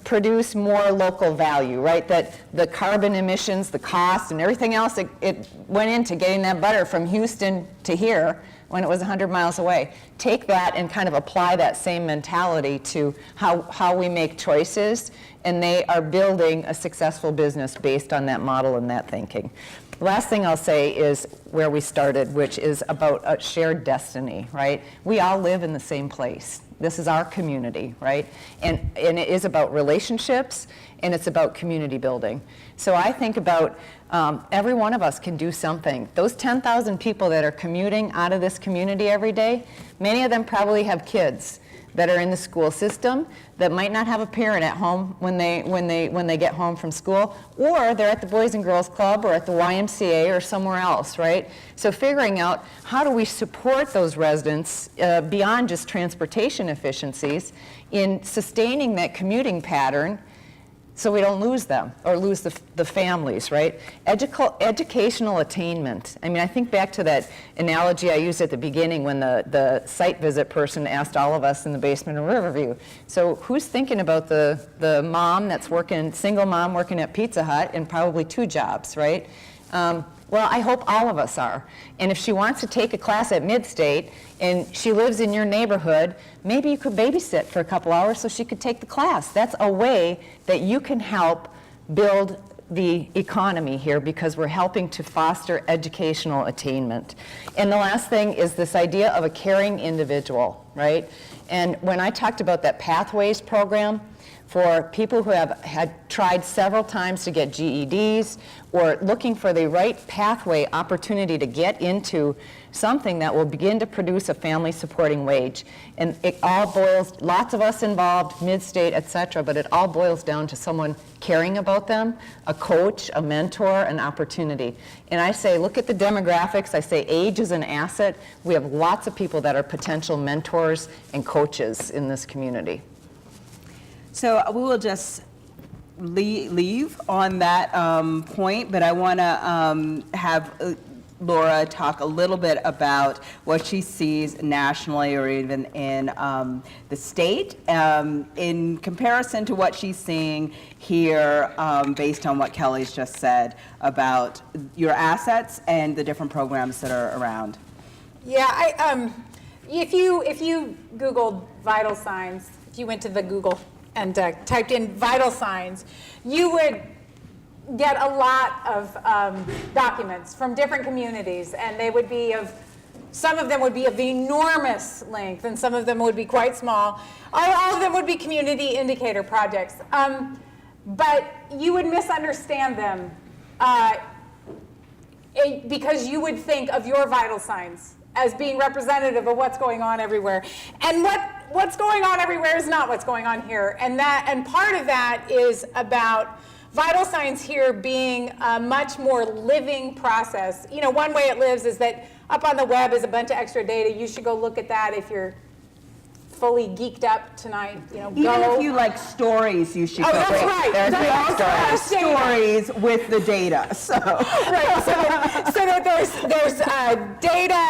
[SPEAKER 2] produce more local value, right? That the carbon emissions, the cost, and everything else, it went into getting that butter from Houston to here when it was 100 miles away. Take that and kind of apply that same mentality to how we make choices, and they are building a successful business based on that model and that thinking. The last thing I'll say is where we started, which is about a shared destiny, right? We all live in the same place. This is our community, right? And it is about relationships, and it's about community building. So I think about every one of us can do something. Those 10,000 people that are commuting out of this community every day, many of them probably have kids that are in the school system that might not have a parent at home when they get home from school, or they're at the Boys and Girls Club or at the YMCA or somewhere else, right? So figuring out how do we support those residents beyond just transportation efficiencies in sustaining that commuting pattern so we don't lose them or lose the families, right? Educational attainment. I mean, I think back to that analogy I used at the beginning when the site visit person asked all of us in the basement of Riverview. So who's thinking about the mom that's working, single mom working at Pizza Hut and probably 2 jobs, right? Well, I hope all of us are. And if she wants to take a class at Midstate and she lives in your neighborhood, maybe you could babysit for a couple hours so she could take the class. That's a way that you can help build the economy here because we're helping to foster educational attainment. And the last thing is this idea of a caring individual, right? And when I talked about that Pathways program, for people who have had tried several times to get GEDs or looking for the right pathway opportunity to get into something that will begin to produce a family supporting wage. And it all boils, lots of us involved, mid-state, et cetera, but it all boils down to someone caring about them, a coach, a mentor, an opportunity. And I say, look at the demographics. I say age is an asset. We have lots of people that are potential mentors and coaches in this community.
[SPEAKER 3] So we will just leave on that point, but I want to have Laura talk a little bit about what she sees nationally or even in the state in comparison to what she's seeing here based on what Kelly's just said about your assets and the different programs that are around.
[SPEAKER 4] Yeah, if you Googled vital signs, if you went to the Google and typed in vital signs, you would get a lot of documents from different communities, and they would be some of them would be of enormous length, and some of them would be quite small. All of them would be community indicator projects. But you would misunderstand them because you would think of your vital signs as being representative of what's going on everywhere. And what's going on everywhere is not what's going on here. And part of that is about vital signs here being a much more living process. You know, one way it lives is that up on the web is a bunch of extra data. You should go look at that if you're fully geeked up tonight. You know,
[SPEAKER 3] Even if you like stories, you should go.
[SPEAKER 4] That's right.
[SPEAKER 3] We also have stories with the data. So
[SPEAKER 4] right. So that there's data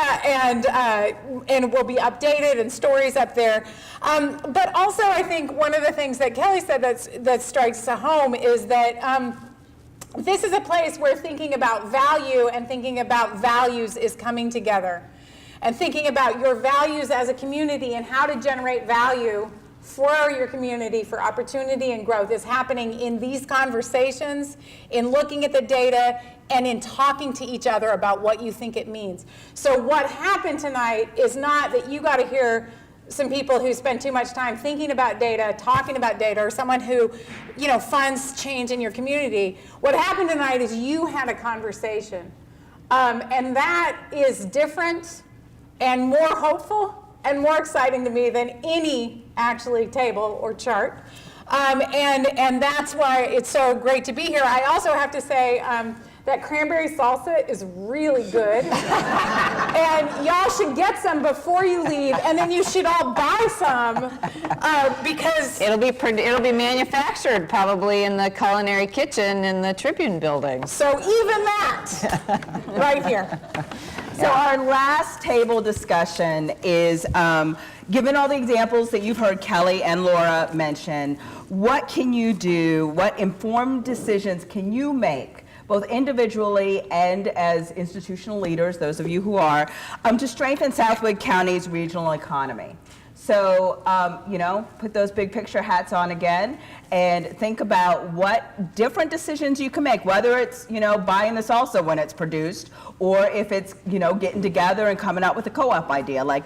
[SPEAKER 4] and will be updated and stories up there. But also, I think one of the things that Kelly said that strikes home is that this is a place where thinking about value and thinking about values is coming together. And thinking about your values as a community and how to generate value for your community, for opportunity and growth is happening in these conversations, in looking at the data, and in talking to each other about what you think it means. So what happened tonight is not that you got to hear some people who spend too much time thinking about data, talking about data, or someone who, you know, funds change in your community. What happened tonight is you had a conversation. And that is different and more hopeful and more exciting to me than any actually table or chart. And that's why it's so great to be here. I also have to say that cranberry salsa is really good. And y'all should get some before you leave, and then you should all buy some because
[SPEAKER 2] It'll be manufactured probably in the culinary kitchen in the Tribune building.
[SPEAKER 4] so even that right here.
[SPEAKER 3] So our last table discussion is, given all the examples that you've heard Kelly and Laura mention, what can you do, what informed decisions can you make, both individually and as institutional leaders, those of you who are, to strengthen Southwood County's regional economy? So, you know, put those big picture hats on again and think about what different decisions you can make, whether it's, you know, buying the salsa when it's produced, or if it's, you know, getting together and coming out with a co-op idea like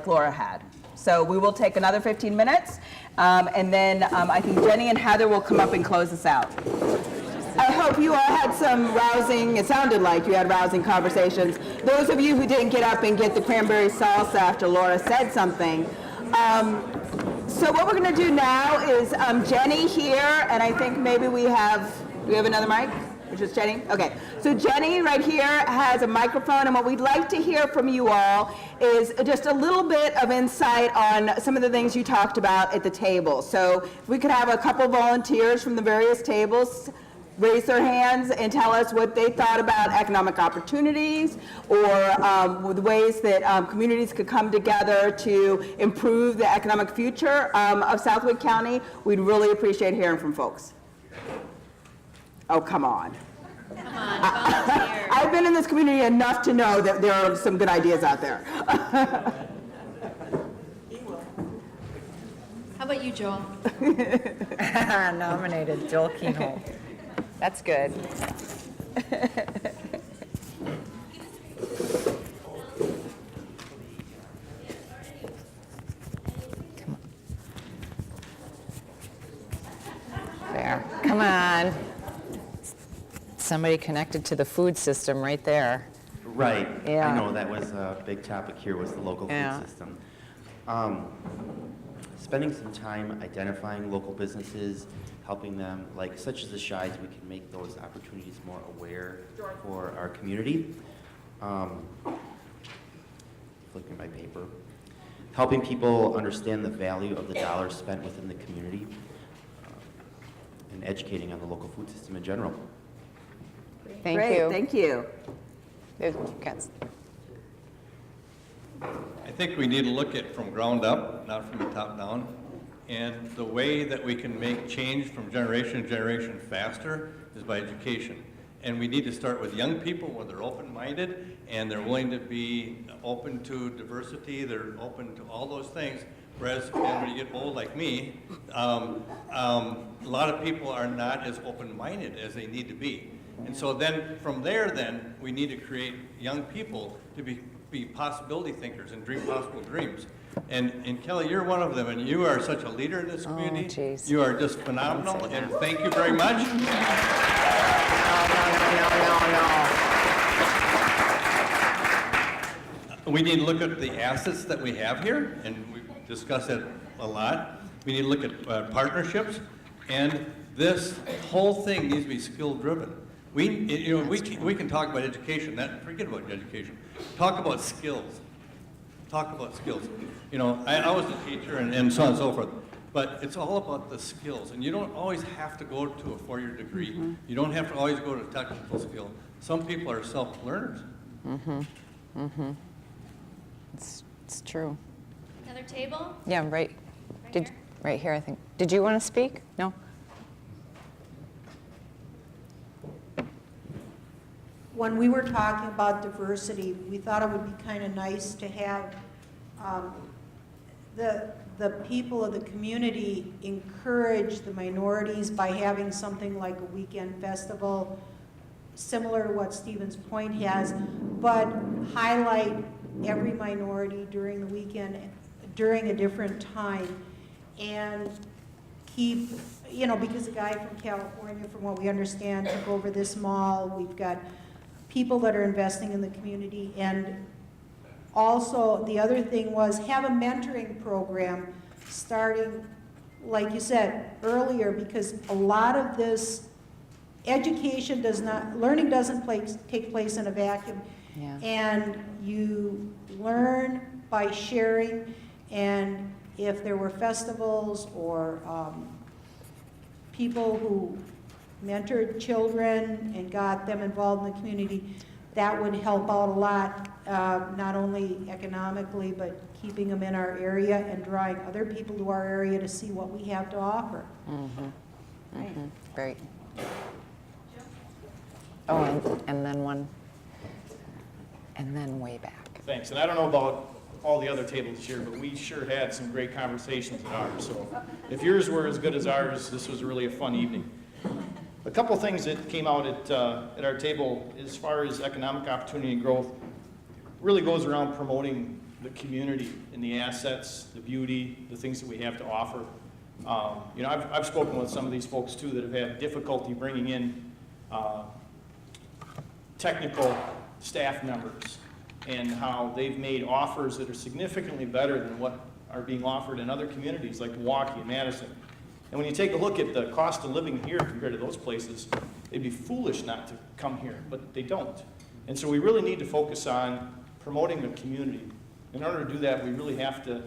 [SPEAKER 3] Laura had. So we will take another 15 minutes, and then I think Jenny and Heather will come up and close us out. I hope you all had some rousing, it sounded like you had rousing conversations. Those of you who didn't get up and get the cranberry salsa after Laura said something, so what we're going to do now is Jenny here, and I think maybe do we have another mic? Or just Jenny? Okay. So Jenny right here has a microphone, and what we'd like to hear from you all is just a little bit of insight on some of the things you talked about at the table. So if we could have a couple volunteers from the various tables raise their hands and tell us what they thought about economic opportunities or the ways that communities could come together to improve the economic future of Southwood County. We'd really appreciate hearing from folks. Oh, come on.
[SPEAKER 1] Come on, volunteer.
[SPEAKER 3] I've been in this community enough to know that there are some good ideas out there.
[SPEAKER 1] How about you, Joel?
[SPEAKER 2] Nominated Joel Keenholz. That's good. somebody connected to the food system right there.
[SPEAKER 5] Right.
[SPEAKER 2] Yeah.
[SPEAKER 5] I know that was a big topic here, was the local
[SPEAKER 2] Yeah.
[SPEAKER 5] food system. Spending some time identifying local businesses, helping them, like such as the Shies, we can make those opportunities more aware for our community. Flicking my paper. Helping people understand the value of the dollars spent within the community, and educating on the local food system in general.
[SPEAKER 2] Thank
[SPEAKER 3] Great,
[SPEAKER 2] you.
[SPEAKER 3] thank you.
[SPEAKER 6] I think we need to look at from ground up, not from the top down. And the way that we can make change from generation to generation faster is by education. And we need to start with young people where they're open-minded and they're willing to be open to diversity, they're open to all those things. Whereas when you get old like me, a lot of people are not as open-minded as they need to be. And so then from there then, we need to create young people to be possibility thinkers and dream possible dreams. And Kelly, you're one of them, and you are such a leader in this community.
[SPEAKER 2] Geez.
[SPEAKER 6] You are just phenomenal, and thank you very much. We need to look at the assets that we have here, and we've discussed that a lot. We need to look at partnerships, and this whole thing needs to be skill-driven. We can talk about education. Forget about education. Talk about skills. Talk about skills. I was a teacher and so on and so forth. But it's all about the skills. And you don't always have to go to a four-year degree. Mm-hmm. You don't have to always go to technical skill. Some people are self-learners.
[SPEAKER 2] Mm-hmm. Mm-hmm. It's true.
[SPEAKER 1] Another table?
[SPEAKER 2] Yeah, right.
[SPEAKER 1] Here?
[SPEAKER 2] Right here, I think. Did you want to speak? No?
[SPEAKER 7] When we were talking about diversity, we thought it would be kind of nice to have the people of the community encourage the minorities by having something like a weekend festival, similar to what Stevens Point has, but highlight every minority during the weekend, during a different time, and keep, because a guy from California, from what we understand, took over this mall. We've got people that are investing in the community, and also the other thing was have a mentoring program starting, like you said earlier, because a lot of this learning doesn't take place in a vacuum.
[SPEAKER 2] Yeah.
[SPEAKER 7] And you learn by sharing, and if there were festivals or people who mentored children and got them involved in the community, that would help out a lot, not only economically, but keeping them in our area and drawing other people to our area to see what we have to offer.
[SPEAKER 2] Mm-hmm. Mm-hmm. Great. Oh, and then one, and then way back.
[SPEAKER 8] Thanks. And I don't know about all the other tables here, but we sure had some great conversations at ours. So if yours were as good as ours, this was really a fun evening. A couple things that came out at our table as far as economic opportunity and growth really goes around promoting the community and the assets, the beauty, the things that we have to offer. I've spoken with some of these folks too that have had difficulty bringing in technical staff members, and how they've made offers that are significantly better than what are being offered in other communities like Milwaukee and Madison. And when you take a look at the cost of living here compared to those places, it'd be foolish not to come here, but they don't. And so we really need to focus on promoting the community. In order to do that, we really have to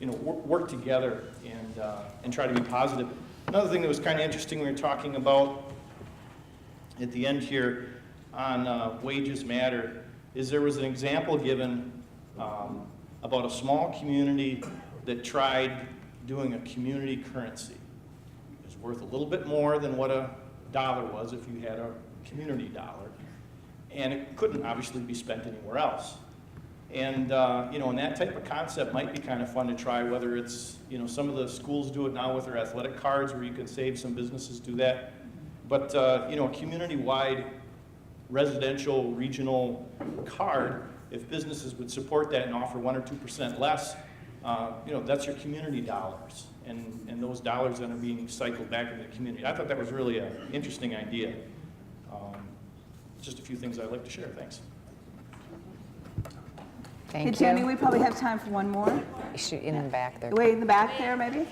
[SPEAKER 8] work together and try to be positive. Another thing that was kind of interesting we were talking about at the end here on Wages Matter is there was an example given about a small community that tried doing a community currency. It was worth a little bit more than what a dollar was if you had a community dollar. And it couldn't obviously be spent anywhere else. And, and that type of concept might be kind of fun to try, whether it's, some of the schools do it now with their athletic cards where you can save, some businesses do that. But, a community-wide residential regional card, if businesses would support that and offer 1 or 2% less, that's your community dollars. And those dollars then are being cycled back into the community. I thought that was really an interesting idea. just a few things I'd like to share. Thanks.
[SPEAKER 2] Thank
[SPEAKER 3] Hey,
[SPEAKER 2] you.
[SPEAKER 3] Jenny, we probably have time for one more.
[SPEAKER 2] In the back there.
[SPEAKER 3] Way in the back there, maybe?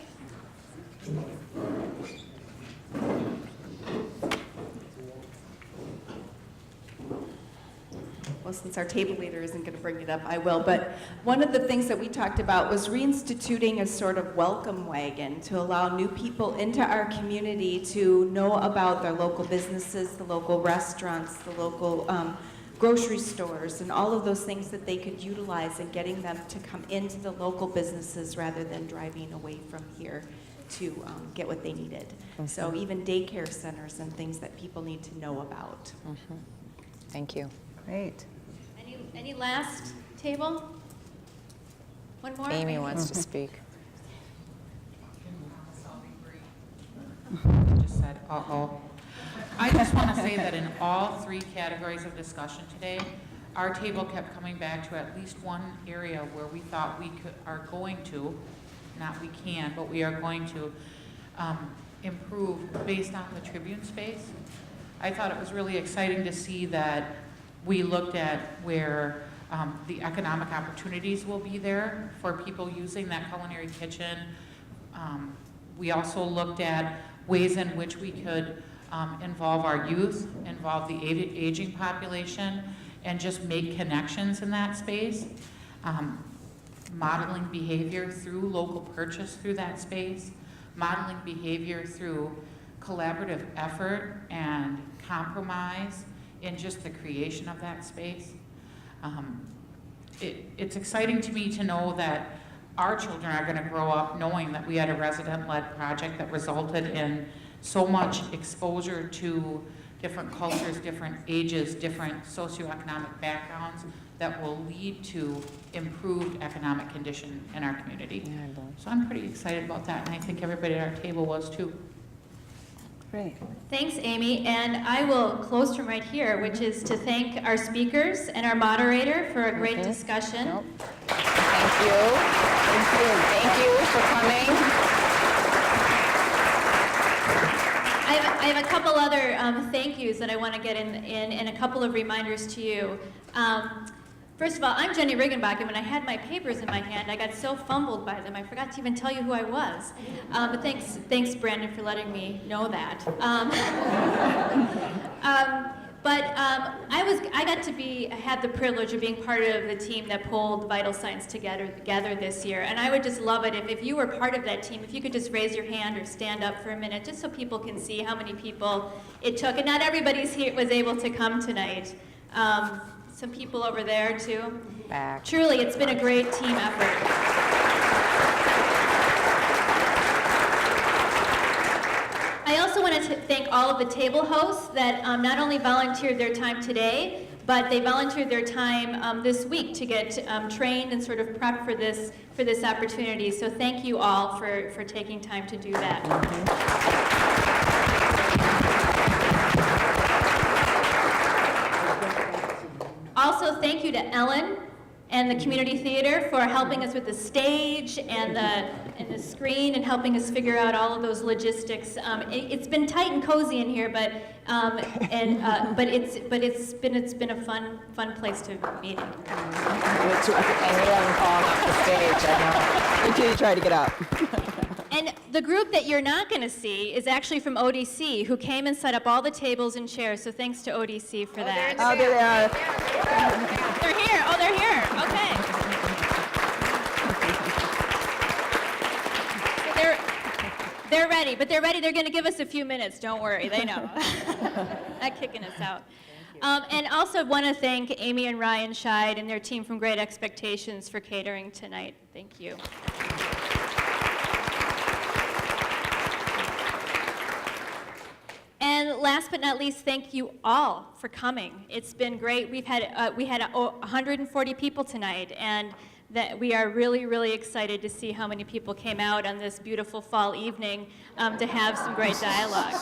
[SPEAKER 9] Well, since our table leader isn't going to bring it up, I will. But one of the things that we talked about was reinstituting a sort of welcome wagon to allow new people into our community to know about their local businesses, the local restaurants, the local grocery stores, and all of those things that they could utilize, and getting them to come into the local businesses rather than driving away from here to get what they needed. So even daycare centers and things that people need to know about.
[SPEAKER 2] Thank you.
[SPEAKER 3] Great.
[SPEAKER 1] Any last table? One more?
[SPEAKER 2] Amy wants to speak.
[SPEAKER 10] Just said, uh-oh. I just want to say that in all three categories of discussion today, our table kept coming back to at least one area where we thought are going to, not we can, but we are going to improve based on the Tribune space. I thought it was really exciting to see that we looked at where the economic opportunities will be there for people using that culinary kitchen. We also looked at ways in which we could involve our youth, involve the aging population, and just make connections in that space. Modeling behavior through local purchase through that space, modeling behavior through collaborative effort and compromise in just the creation of that space. It's exciting to me to know that our children are going to grow up knowing that we had a resident-led project that resulted in so much exposure to different cultures, different ages, different socioeconomic backgrounds that will lead to improved economic condition in our community. So I'm pretty excited about that, and I think everybody at our table was too.
[SPEAKER 3] Great.
[SPEAKER 1] Thanks, Amy. And I will close from right here, which is to thank our speakers and our moderator for a great discussion.
[SPEAKER 2] Thank you. Thank you. Thank you for coming.
[SPEAKER 1] I have a couple other thank yous that I want to get in and a couple of reminders to you. First of all, I'm Jenny Riggenbach, and when I had my papers in my hand, I got so fumbled by them, I forgot to even tell you who I was. But thanks, Brandon, for letting me know that. I had the privilege of being part of the team that pulled Vital Signs together this year, and I would just love it if you were part of that team, if you could just raise your hand or stand up for a minute, just so people can see how many people it took. And not everybody was able to come tonight. Some people over there too.
[SPEAKER 2] Back.
[SPEAKER 1] Truly, it's been a great team effort. I also want to thank all of the table hosts that not only volunteered their time today, but they volunteered their time this week to get trained and sort of prepped for this opportunity. So thank you all for taking time to do that. Also, thank you to Ellen and the Community Theater for helping us with the stage and the screen and helping us figure out all of those logistics. It's been tight and cozy in here, but it's been a fun place to meet.
[SPEAKER 2] That's right. And you haven't fallen off the stage, I know.
[SPEAKER 3] Until you try to get up.
[SPEAKER 1] And the group that you're not going to see is actually from ODC, who came and set up all the tables and chairs, so thanks to ODC for that.
[SPEAKER 3] Oh, there they are.
[SPEAKER 1] They're here. Oh, they're here. Okay. So they're ready, but they're ready. They're going to give us a few minutes. Don't worry. They know. Not kicking us out. And also want to thank Amy and Ryan Scheid and their team from Great Expectations for catering tonight. Thank you. And last but not least, thank you all for coming. It's been great. We had 140 people tonight, and that we are really, really excited to see how many people came out on this beautiful fall evening to have some great dialogue.